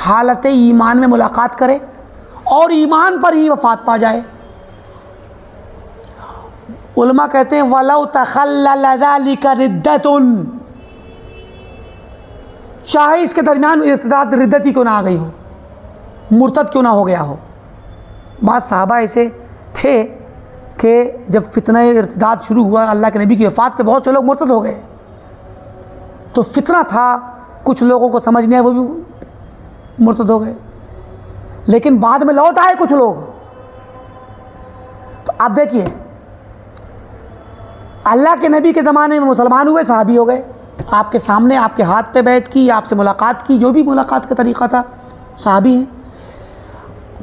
حالت ایمان میں ملاقات کرے اور ایمان پر ہی وفات پا جائے. علماء کہتے ہیں وَلَوْ تَخَلَّلَ ذَلِكَ رِدَّةٌ، چاہے اس کے درمیان ارتداد ردت ہی کیوں نہ آ گئی ہو، مرتد کیوں نہ ہو گیا ہو. بعض صحابہ ایسے تھے کہ جب فتنہ ارتداد شروع ہوا اللہ کے نبی کی وفات پہ بہت سے لوگ مرتد ہو گئے، تو فتنہ تھا، کچھ لوگوں کو سمجھ نہیں آیا، وہ بھی مرتد ہو گئے. لیکن بعد میں لوٹ آئے کچھ لوگ. تو آپ دیکھیے، اللہ کے نبی کے زمانے میں مسلمان ہوئے، صحابی ہو گئے، آپ کے سامنے آپ کے ہاتھ پہ بیعت کی، آپ سے ملاقات کی، جو بھی ملاقات کا طریقہ تھا، صحابی ہیں.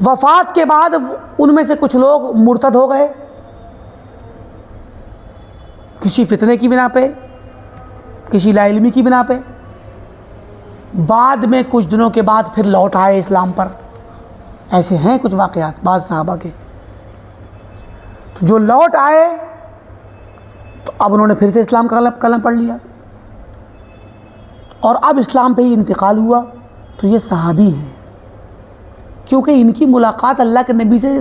وفات کے بعد ان میں سے کچھ لوگ مرتد ہو گئے کسی فتنے کی بنا پہ، کسی لا علمی کی بنا پہ. بعد میں کچھ دنوں کے بعد پھر لوٹ آئے اسلام پر. ایسے ہیں کچھ واقعات بعض صحابہ کے. تو جو لوٹ آئے تو اب انہوں نے پھر سے اسلام کا کلمہ پڑھ لیا اور اب اسلام پہ ہی انتقال ہوا. تو یہ صحابی ہیں کیونکہ ان کی ملاقات اللہ کے نبی سے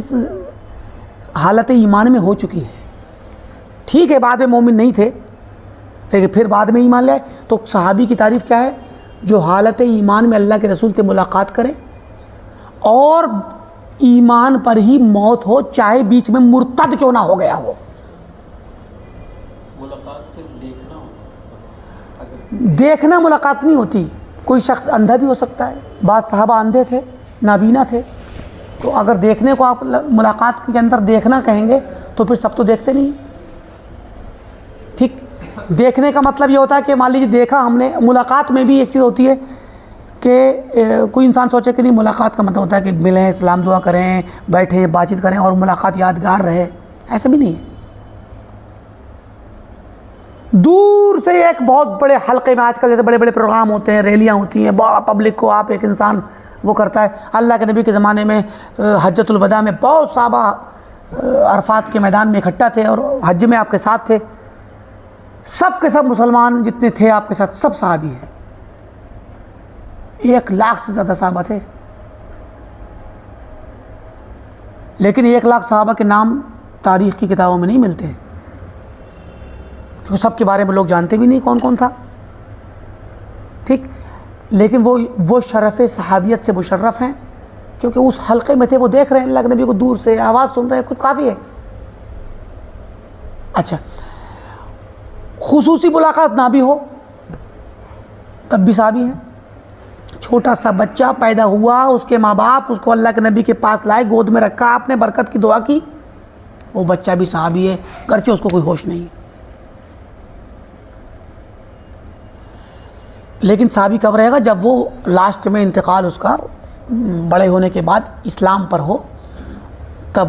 حالت ایمان میں ہو چکی ہے. ٹھیک ہے بعد میں مومن نہیں تھے لیکن پھر بعد میں ایمان لائے. تو صحابی کی تعریف کیا ہے؟ جو حالت ایمان میں اللہ کے رسول سے ملاقات کرے اور ایمان پر ہی موت ہو، چاہے بیچ میں مرتد کیوں نہ ہو گیا ہو. ملاقات صرف دیکھنا ہوتا، دیکھنا ملاقات نہیں ہوتی. کوئی شخص اندھا بھی ہو سکتا ہے، بعض صحابہ اندھے تھے، نابینا تھے. تو اگر دیکھنے کو آپ ملاقات کے اندر دیکھنا کہیں گے تو پھر سب تو دیکھتے نہیں ہیں. ٹھیک، دیکھنے کا مطلب یہ ہوتا ہے کہ مان لیجیے دیکھا ہم نے. ملاقات میں بھی ایک چیز ہوتی ہے کہ کوئی انسان سوچے کہ نہیں، ملاقات کا مطلب ہوتا ہے کہ ملیں، سلام دعا کریں، بیٹھیں، بات چیت کریں اور ملاقات یادگار رہے. ایسا بھی نہیں ہے. دور سے ایک بہت بڑے حلقے میں، آج کل جیسے بڑے بڑے پروگرام ہوتے ہیں، ریلیاں ہوتی ہیں، پبلک کو آپ ایک انسان وہ کرتا ہے. اللہ کے نبی کے زمانے میں حجۃ الوداع میں بہت صحابہ عرفات کے میدان میں اکٹھا تھے اور حج میں آپ کے ساتھ تھے. سب کے سب مسلمان جتنے تھے آپ کے ساتھ سب صحابی ہیں. 1,00,000 سے زیادہ صحابہ تھے. لیکن 1,00,000 صحابہ کے نام تاریخ کی کتابوں میں نہیں ملتے، کیونکہ سب کے بارے میں لوگ جانتے بھی نہیں کون کون تھا. ٹھیک، لیکن وہ شرف صحابیت سے مشرف ہیں کیونکہ اس حلقے میں تھے، وہ دیکھ رہے ہیں اللہ کے نبی کو دور سے، آواز سن رہے ہیں، کچھ کافی ہے. اچھا، خصوصی ملاقات نہ بھی ہو تب بھی صحابی ہیں. چھوٹا سا بچہ پیدا ہوا، اس کے ماں باپ اس کو اللہ کے نبی کے پاس لائے، گود میں رکھا، آپ نے برکت کی دعا کی، وہ بچہ بھی صحابی ہے گرچہ اس کو کوئی ہوش نہیں. لیکن صحابی کب رہے گا؟ جب وہ لاسٹ میں انتقال اس کا بڑے ہونے کے بعد اسلام پر ہو، تب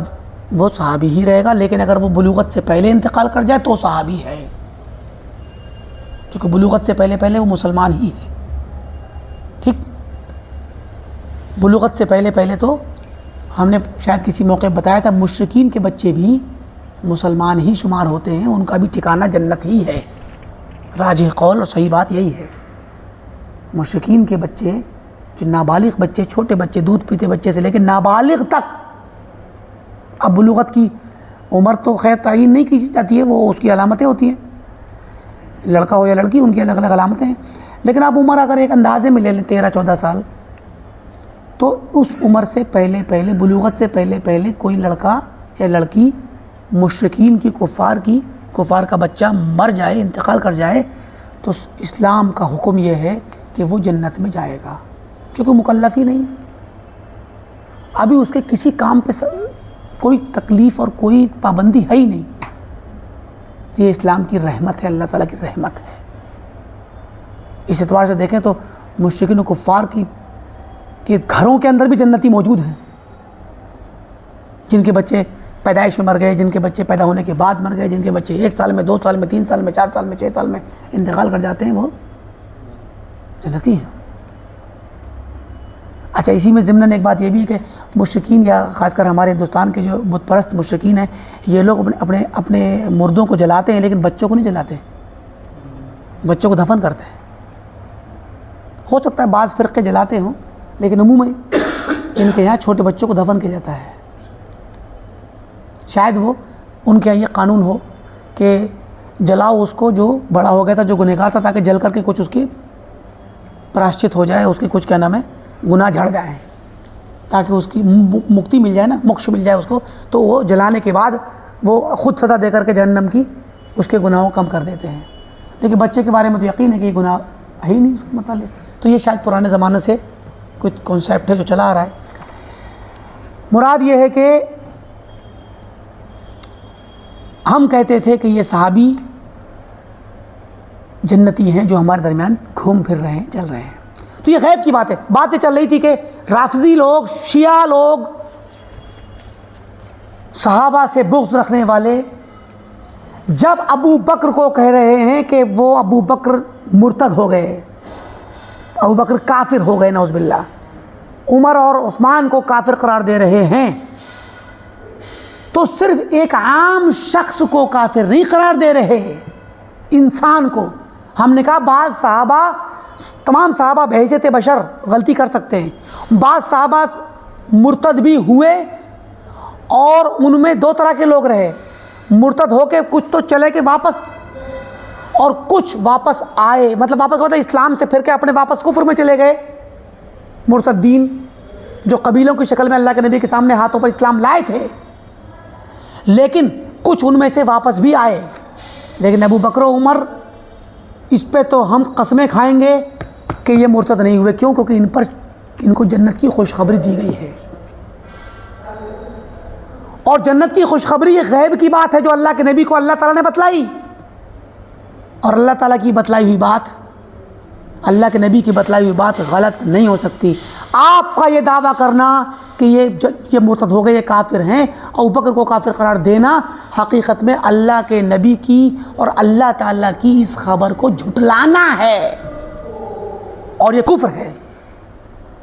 وہ صحابی ہی رہے گا. لیکن اگر وہ بلوغت سے پہلے انتقال کر جائے تو صحابی ہے. کیونکہ بلوغت سے پہلے پہلے وہ مسلمان ہی ہے. ٹھیک, بلوغت سے پہلے پہلے تو ہم نے شاید کسی موقع بتایا تھا مشرکین کے بچے بھی مسلمان ہی شمار ہوتے ہیں, ان کا بھی ٹھکانہ جنت ہی ہے. راجح قول اور صحیح بات یہی ہے. مشرکین کے بچے جو نابالغ بچے, چھوٹے بچے, دودھ پیتے بچے سے لے کے نابالغ تک, اب بلوغت کی عمر تو خیر تعین نہیں کی جاتی ہے, وہ اس کی علامتیں ہوتی ہیں, لڑکا ہو یا لڑکی ان کی الگ الگ علامتیں ہیں, لیکن اب عمر اگر ایک اندازے میں لے لیں 13-14 سال, تو اس عمر سے پہلے پہلے, بلوغت سے پہلے پہلے کوئی لڑکا یا لڑکی مشرکین کی, کفار کا بچہ مر جائے, انتقال کر جائے, تو اسلام کا حکم یہ ہے کہ وہ جنت میں جائے گا, کیونکہ مکلف ہی نہیں ہے, ابھی اس کے کسی کام پہ کوئی تکلیف اور کوئی پابندی ہے ہی نہیں. یہ اسلام کی رحمت ہے, اللہ تعالیٰ کی رحمت ہے. اس اعتبار سے دیکھیں تو مشرکین و کفار کے گھروں کے اندر بھی جنتی موجود ہیں, جن کے بچے پیدائش میں مر گئے, جن کے بچے پیدا ہونے کے بعد مر گئے, جن کے بچے 1 سال میں, 2 سال میں, 3 سال میں, 4 سال میں, 6 سال میں انتقال کر جاتے ہیں, وہ جنتی ہیں. اچھا, اسی میں ضمناً ایک بات یہ بھی ہے کہ مشرکین, یا خاص کر ہمارے ہندوستان کے جو بت پرست مشرکین ہیں, یہ لوگ اپنے مردوں کو جلاتے ہیں, لیکن بچوں کو نہیں جلاتے, بچوں کو دفن کرتے ہیں. ہو سکتا ہے بعض فرقے جلاتے ہوں, لیکن عموماً ان کے یہاں چھوٹے بچوں کو دفن کیا جاتا ہے. شاید وہ ان کے یہاں یہ قانون ہو کہ جلاؤ اس کو جو بڑا ہو گیا تھا, جو گنہگار تھا, تاکہ جل کر کے کچھ اس کی پراشچت ہو جائے, اس کی کچھ کیا نام ہے گناہ جھڑ جائیں, تاکہ اس کی مکتی مل جائے نا, موکش مل جائے اس کو, تو وہ جلانے کے بعد وہ خود سزا دے کر کے جہنم کی اس کے گناہوں کو کم کر دیتے ہیں. لیکن بچے کے بارے میں تو یقین ہے کہ یہ گناہ ہے ہی نہیں اس کا متعلق. تو یہ شاید پرانے زمانے سے کچھ کانسیپٹ ہے جو چلا آ رہا ہے. مراد یہ ہے کہ ہم کہتے تھے کہ یہ صحابی جنتی ہیں جو ہمارے درمیان گھوم پھر رہے ہیں, چل رہے ہیں. تو یہ غیب کی بات ہے. باتیں چل رہی تھی کہ رافضی لوگ, شیعہ لوگ, صحابہ سے بغض رکھنے والے جب ابو بکر کو کہہ رہے ہیں کہ وہ ابو بکر مرتد ہو گئے, ابو بکر کافر ہو گئے نعوذ باللہ, عمر اور عثمان کو کافر قرار دے رہے ہیں, تو صرف ایک عام شخص کو کافر نہیں قرار دے رہے, انسان کو. ہم نے کہا بعض صحابہ, تمام صحابہ بحیثیت بشر غلطی کر سکتے ہیں, بعض صحابہ مرتد بھی ہوئے, اور ان میں 2 طرح کے لوگ رہے, مرتد ہو کے کچھ تو چلے کے واپس, اور کچھ واپس آئے, مطلب واپس ہوتا ہے اسلام سے پھر کے اپنے واپس کفر میں چلے گئے. مرتدین جو قبیلوں کی شکل میں اللہ کے نبی کے سامنے ہاتھوں پر اسلام لائے تھے, لیکن کچھ ان میں سے واپس بھی آئے. لیکن ابو بکر و عمر, اس پہ تو ہم قسمیں کھائیں گے کہ یہ مرتد نہیں ہوئے. کیوں؟ کیونکہ ان کو جنت کی خوشخبری دی گئی ہے, اور جنت کی خوشخبری یہ غیب کی بات ہے جو اللہ کے نبی کو اللہ تعالیٰ نے بتلائی, اور اللہ تعالیٰ کی بتلائی ہوئی بات, اللہ کے نبی کی بتلائی ہوئی بات غلط نہیں ہو سکتی. آپ کا یہ دعویٰ کرنا کہ یہ مرتد ہو گئے, یہ کافر ہیں, ابو بکر کو کافر قرار دینا, حقیقت میں اللہ کے نبی کی اور اللہ تعالیٰ کی اس خبر کو جھٹلانا ہے, اور یہ کفر ہے.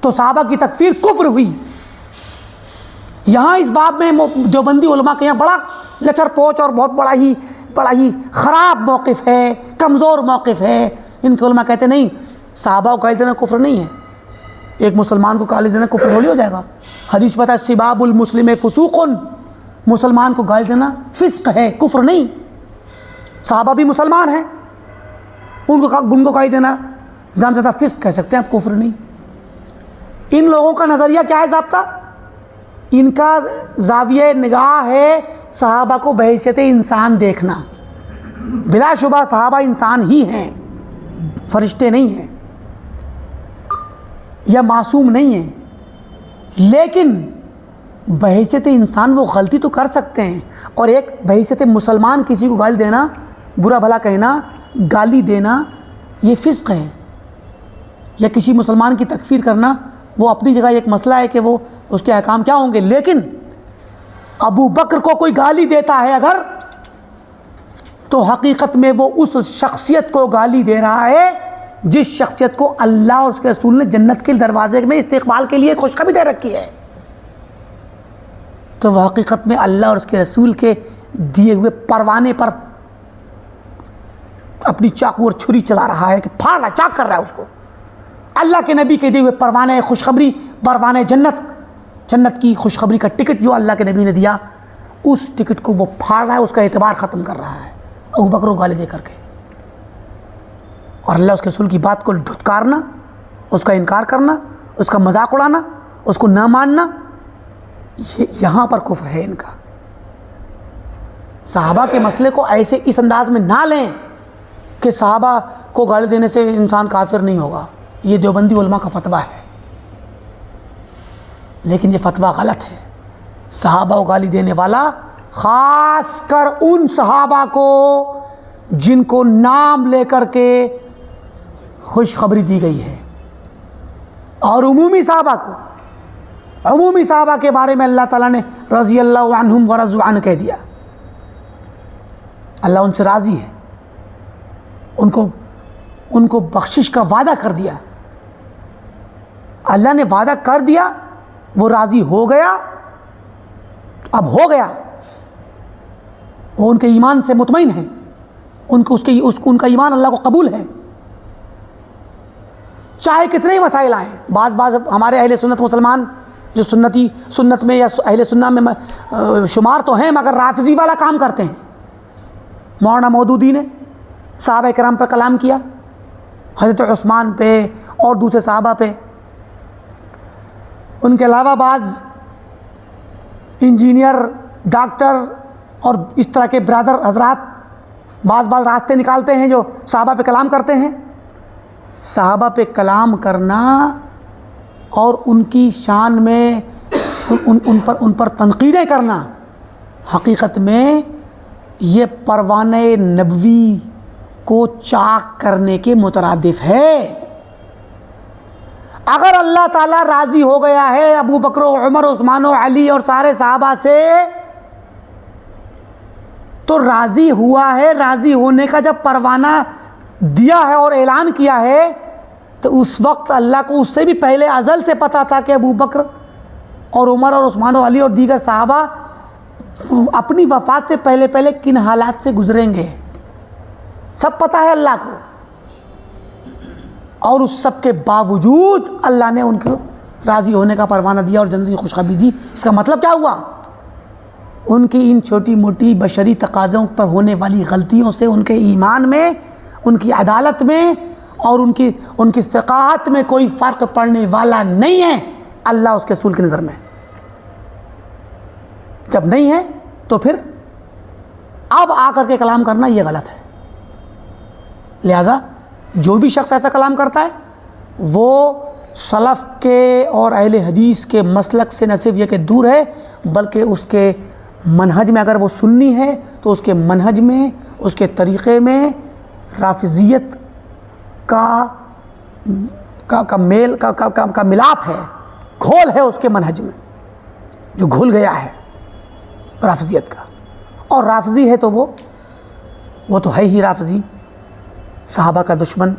تو صحابہ کی تکفیر کفر ہوئی. یہاں اس باب میں دیوبندی علماء کے یہاں بڑا لچر پوچ اور بہت بڑا ہی خراب موقف ہے, کمزور موقف ہے. ان کے علماء کہتے نہیں, صحابہ کو گالی دینا کفر نہیں ہے. ایک مسلمان کو گالی دینا کفر تھوڑی ہو جائے گا. حدیث پتہ ہے سباب المسلم فسوق, مسلمان کو گالی دینا فسق ہے, کفر نہیں. صحابہ بھی مسلمان ہیں, ان کو گالی دینا زیادہ زیادہ فسق کہہ سکتے ہیں, آپ کفر نہیں. ان لوگوں کا نظریہ کیا ہے ضابطہ؟ ان کا زاویہ نگاہ ہے صحابہ کو بحیثیت انسان دیکھنا. بلا شبہ صحابہ انسان ہی ہیں, فرشتے نہیں ہیں یا معصوم نہیں ہیں, لیکن بحیثیت انسان وہ غلطی تو کر سکتے ہیں. اور ایک بحیثیت مسلمان کسی کو گالی دینا, برا بھلا کہنا, گالی دینا, یہ فسق ہے. یا کسی مسلمان کی تکفیر کرنا, وہ اپنی جگہ ایک مسئلہ ہے کہ وہ اس کے احکام کیا ہوں گے. لیکن ابو بکر کو کوئی گالی دیتا ہے اگر, تو حقیقت میں وہ اس شخصیت کو گالی دے رہا ہے جس شخصیت کو اللہ اور اس کے رسول نے جنت کے دروازے میں استقبال کے لیے خوشخبری دے رکھی ہے، تو وہ حقیقت میں اللہ اور اس کے رسول کے دیے ہوئے پروانے پر اپنی چاقو اور چھری چلا رہا ہے کہ پھاڑ رہا، چاک کر رہا ہے اس کو۔ اللہ کے نبی کے دیے ہوئے پروانے خوشخبری، پروانے جنت کی خوشخبری کا ٹکٹ جو اللہ کے نبی نے دیا، اس ٹکٹ کو وہ پھاڑ رہا ہے، اس کا اعتبار ختم کر رہا ہے ابوبکر کو گالی دے کر کے۔ اور اللہ اس کے رسول کی بات کو دھتکارنا، اس کا انکار کرنا، اس کا مذاق اڑانا، اس کو نہ ماننا، یہاں پر کفر ہے ان کا۔ صحابہ کے مسئلے کو ایسے اس انداز میں نہ لیں کہ صحابہ کو گالی دینے سے انسان کافر نہیں ہوگا، یہ دیوبندی علماء کا فتویٰ ہے، لیکن یہ فتویٰ غلط ہے۔ صحابہ کو گالی دینے والا خاص کر ان صحابہ کو جن کو نام لے کر کے خوشخبری دی گئی ہے، اور عمومی صحابہ کے بارے میں اللہ تعالیٰ نے رضی اللہ عنہم ورضوا عنہ کہہ دیا۔ اللہ ان سے راضی ہے، ان کو بخشش کا وعدہ کر دیا۔ اللہ نے وعدہ کر دیا، وہ راضی ہو گیا، اب ہو گیا، وہ ان کے ایمان سے مطمئن ہے، ان کا ایمان اللہ کو قبول ہے، چاہے کتنے ہی مسائل آئیں۔ بعض ہمارے اہل سنت مسلمان جو سنت میں یا اہل سنت میں شمار تو ہیں، مگر رافضی والا کام کرتے ہیں۔ مولانا مودودی نے صحابہ کرام پر کلام کیا، حضرت عثمان پہ اور دوسرے صحابہ پہ۔ ان کے علاوہ بعض انجینئر، ڈاکٹر اور اس طرح کے برادر حضرات بعض راستے نکالتے ہیں جو صحابہ پہ کلام کرتے ہیں۔ صحابہ پہ کلام کرنا اور ان کی شان میں ان پر تنقیدیں کرنا حقیقت میں یہ پروانہ نبوی کو چاک کرنے کے مترادف ہے۔ اگر اللہ تعالیٰ راضی ہو گیا ہے ابو بکر و عمر عثمان و علی اور سارے صحابہ سے، تو راضی ہوا ہے، راضی ہونے کا جب پروانہ دیا ہے اور اعلان کیا ہے، تو اس وقت اللہ کو اس سے بھی پہلے ازل سے پتہ تھا کہ ابو بکر اور عمر اور عثمان و علی اور دیگر صحابہ اپنی وفات سے پہلے کن حالات سے گزریں گے، سب پتہ ہے اللہ کو۔ اور اس سب کے باوجود اللہ نے ان کو راضی ہونے کا پروانہ دیا اور جنت کی خوشخبری دی۔ اس کا مطلب کیا ہوا؟ ان کی ان چھوٹی موٹی بشری تقاضوں پر ہونے والی غلطیوں سے ان کے ایمان میں، ان کی عدالت میں اور ان کی ثقافت میں کوئی فرق پڑنے والا نہیں ہے اللہ اس کے رسول کی نظر میں۔ جب نہیں ہے تو پھر اب آ کر کے کلام کرنا یہ غلط ہے۔ لہذا جو بھی شخص ایسا کلام کرتا ہے وہ سلف کے اور اہل حدیث کے مسلک سے نہ صرف یہ کہ دور ہے، بلکہ اس کے منہج میں، اگر وہ سنی ہے تو اس کے منہج میں، اس کے طریقے میں رافضیت کا ملاپ ہے، گھول ہے اس کے منہج میں، جو گھل گیا ہے رافضیت کا۔ اور رافضی ہے تو وہ تو ہے ہی رافضی، صحابہ کا دشمن،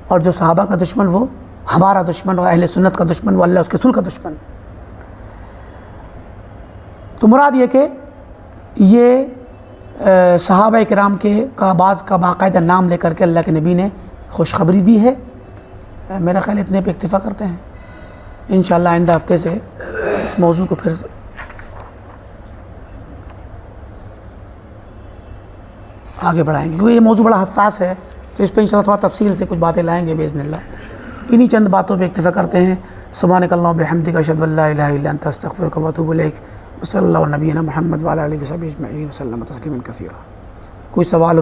اور جو صحابہ کا دشمن وہ ہمارا دشمن، اور اہل سنت کا دشمن وہ اللہ اس کے رسول کا دشمن۔ تو مراد یہ کہ یہ صحابہ کرام کا بعض کا باقاعدہ نام لے کر کے اللہ کے نبی نے خوشخبری دی ہے۔ میرا خیال اتنے پہ اکتفا کرتے ہیں، انشاءاللہ آئندہ ہفتے سے اس موضوع کو پھر آگے بڑھائیں گے، کیونکہ یہ موضوع بڑا حساس ہے، تو اس پہ انشاءاللہ تھوڑا تفصیل سے کچھ باتیں لائیں گے باذن اللہ۔ انہی چند باتوں پہ اکتفا کرتے ہیں۔ سبحانک اللہم وبحمدک، اشہد ان لا الہ الا انت، استغفرک واتوب الیک۔ وصلی اللہ علی نبینا محمد وعلی آلہ وصحبہ اجمعین وسلم تسلیما کثیرا۔ کوئی سوال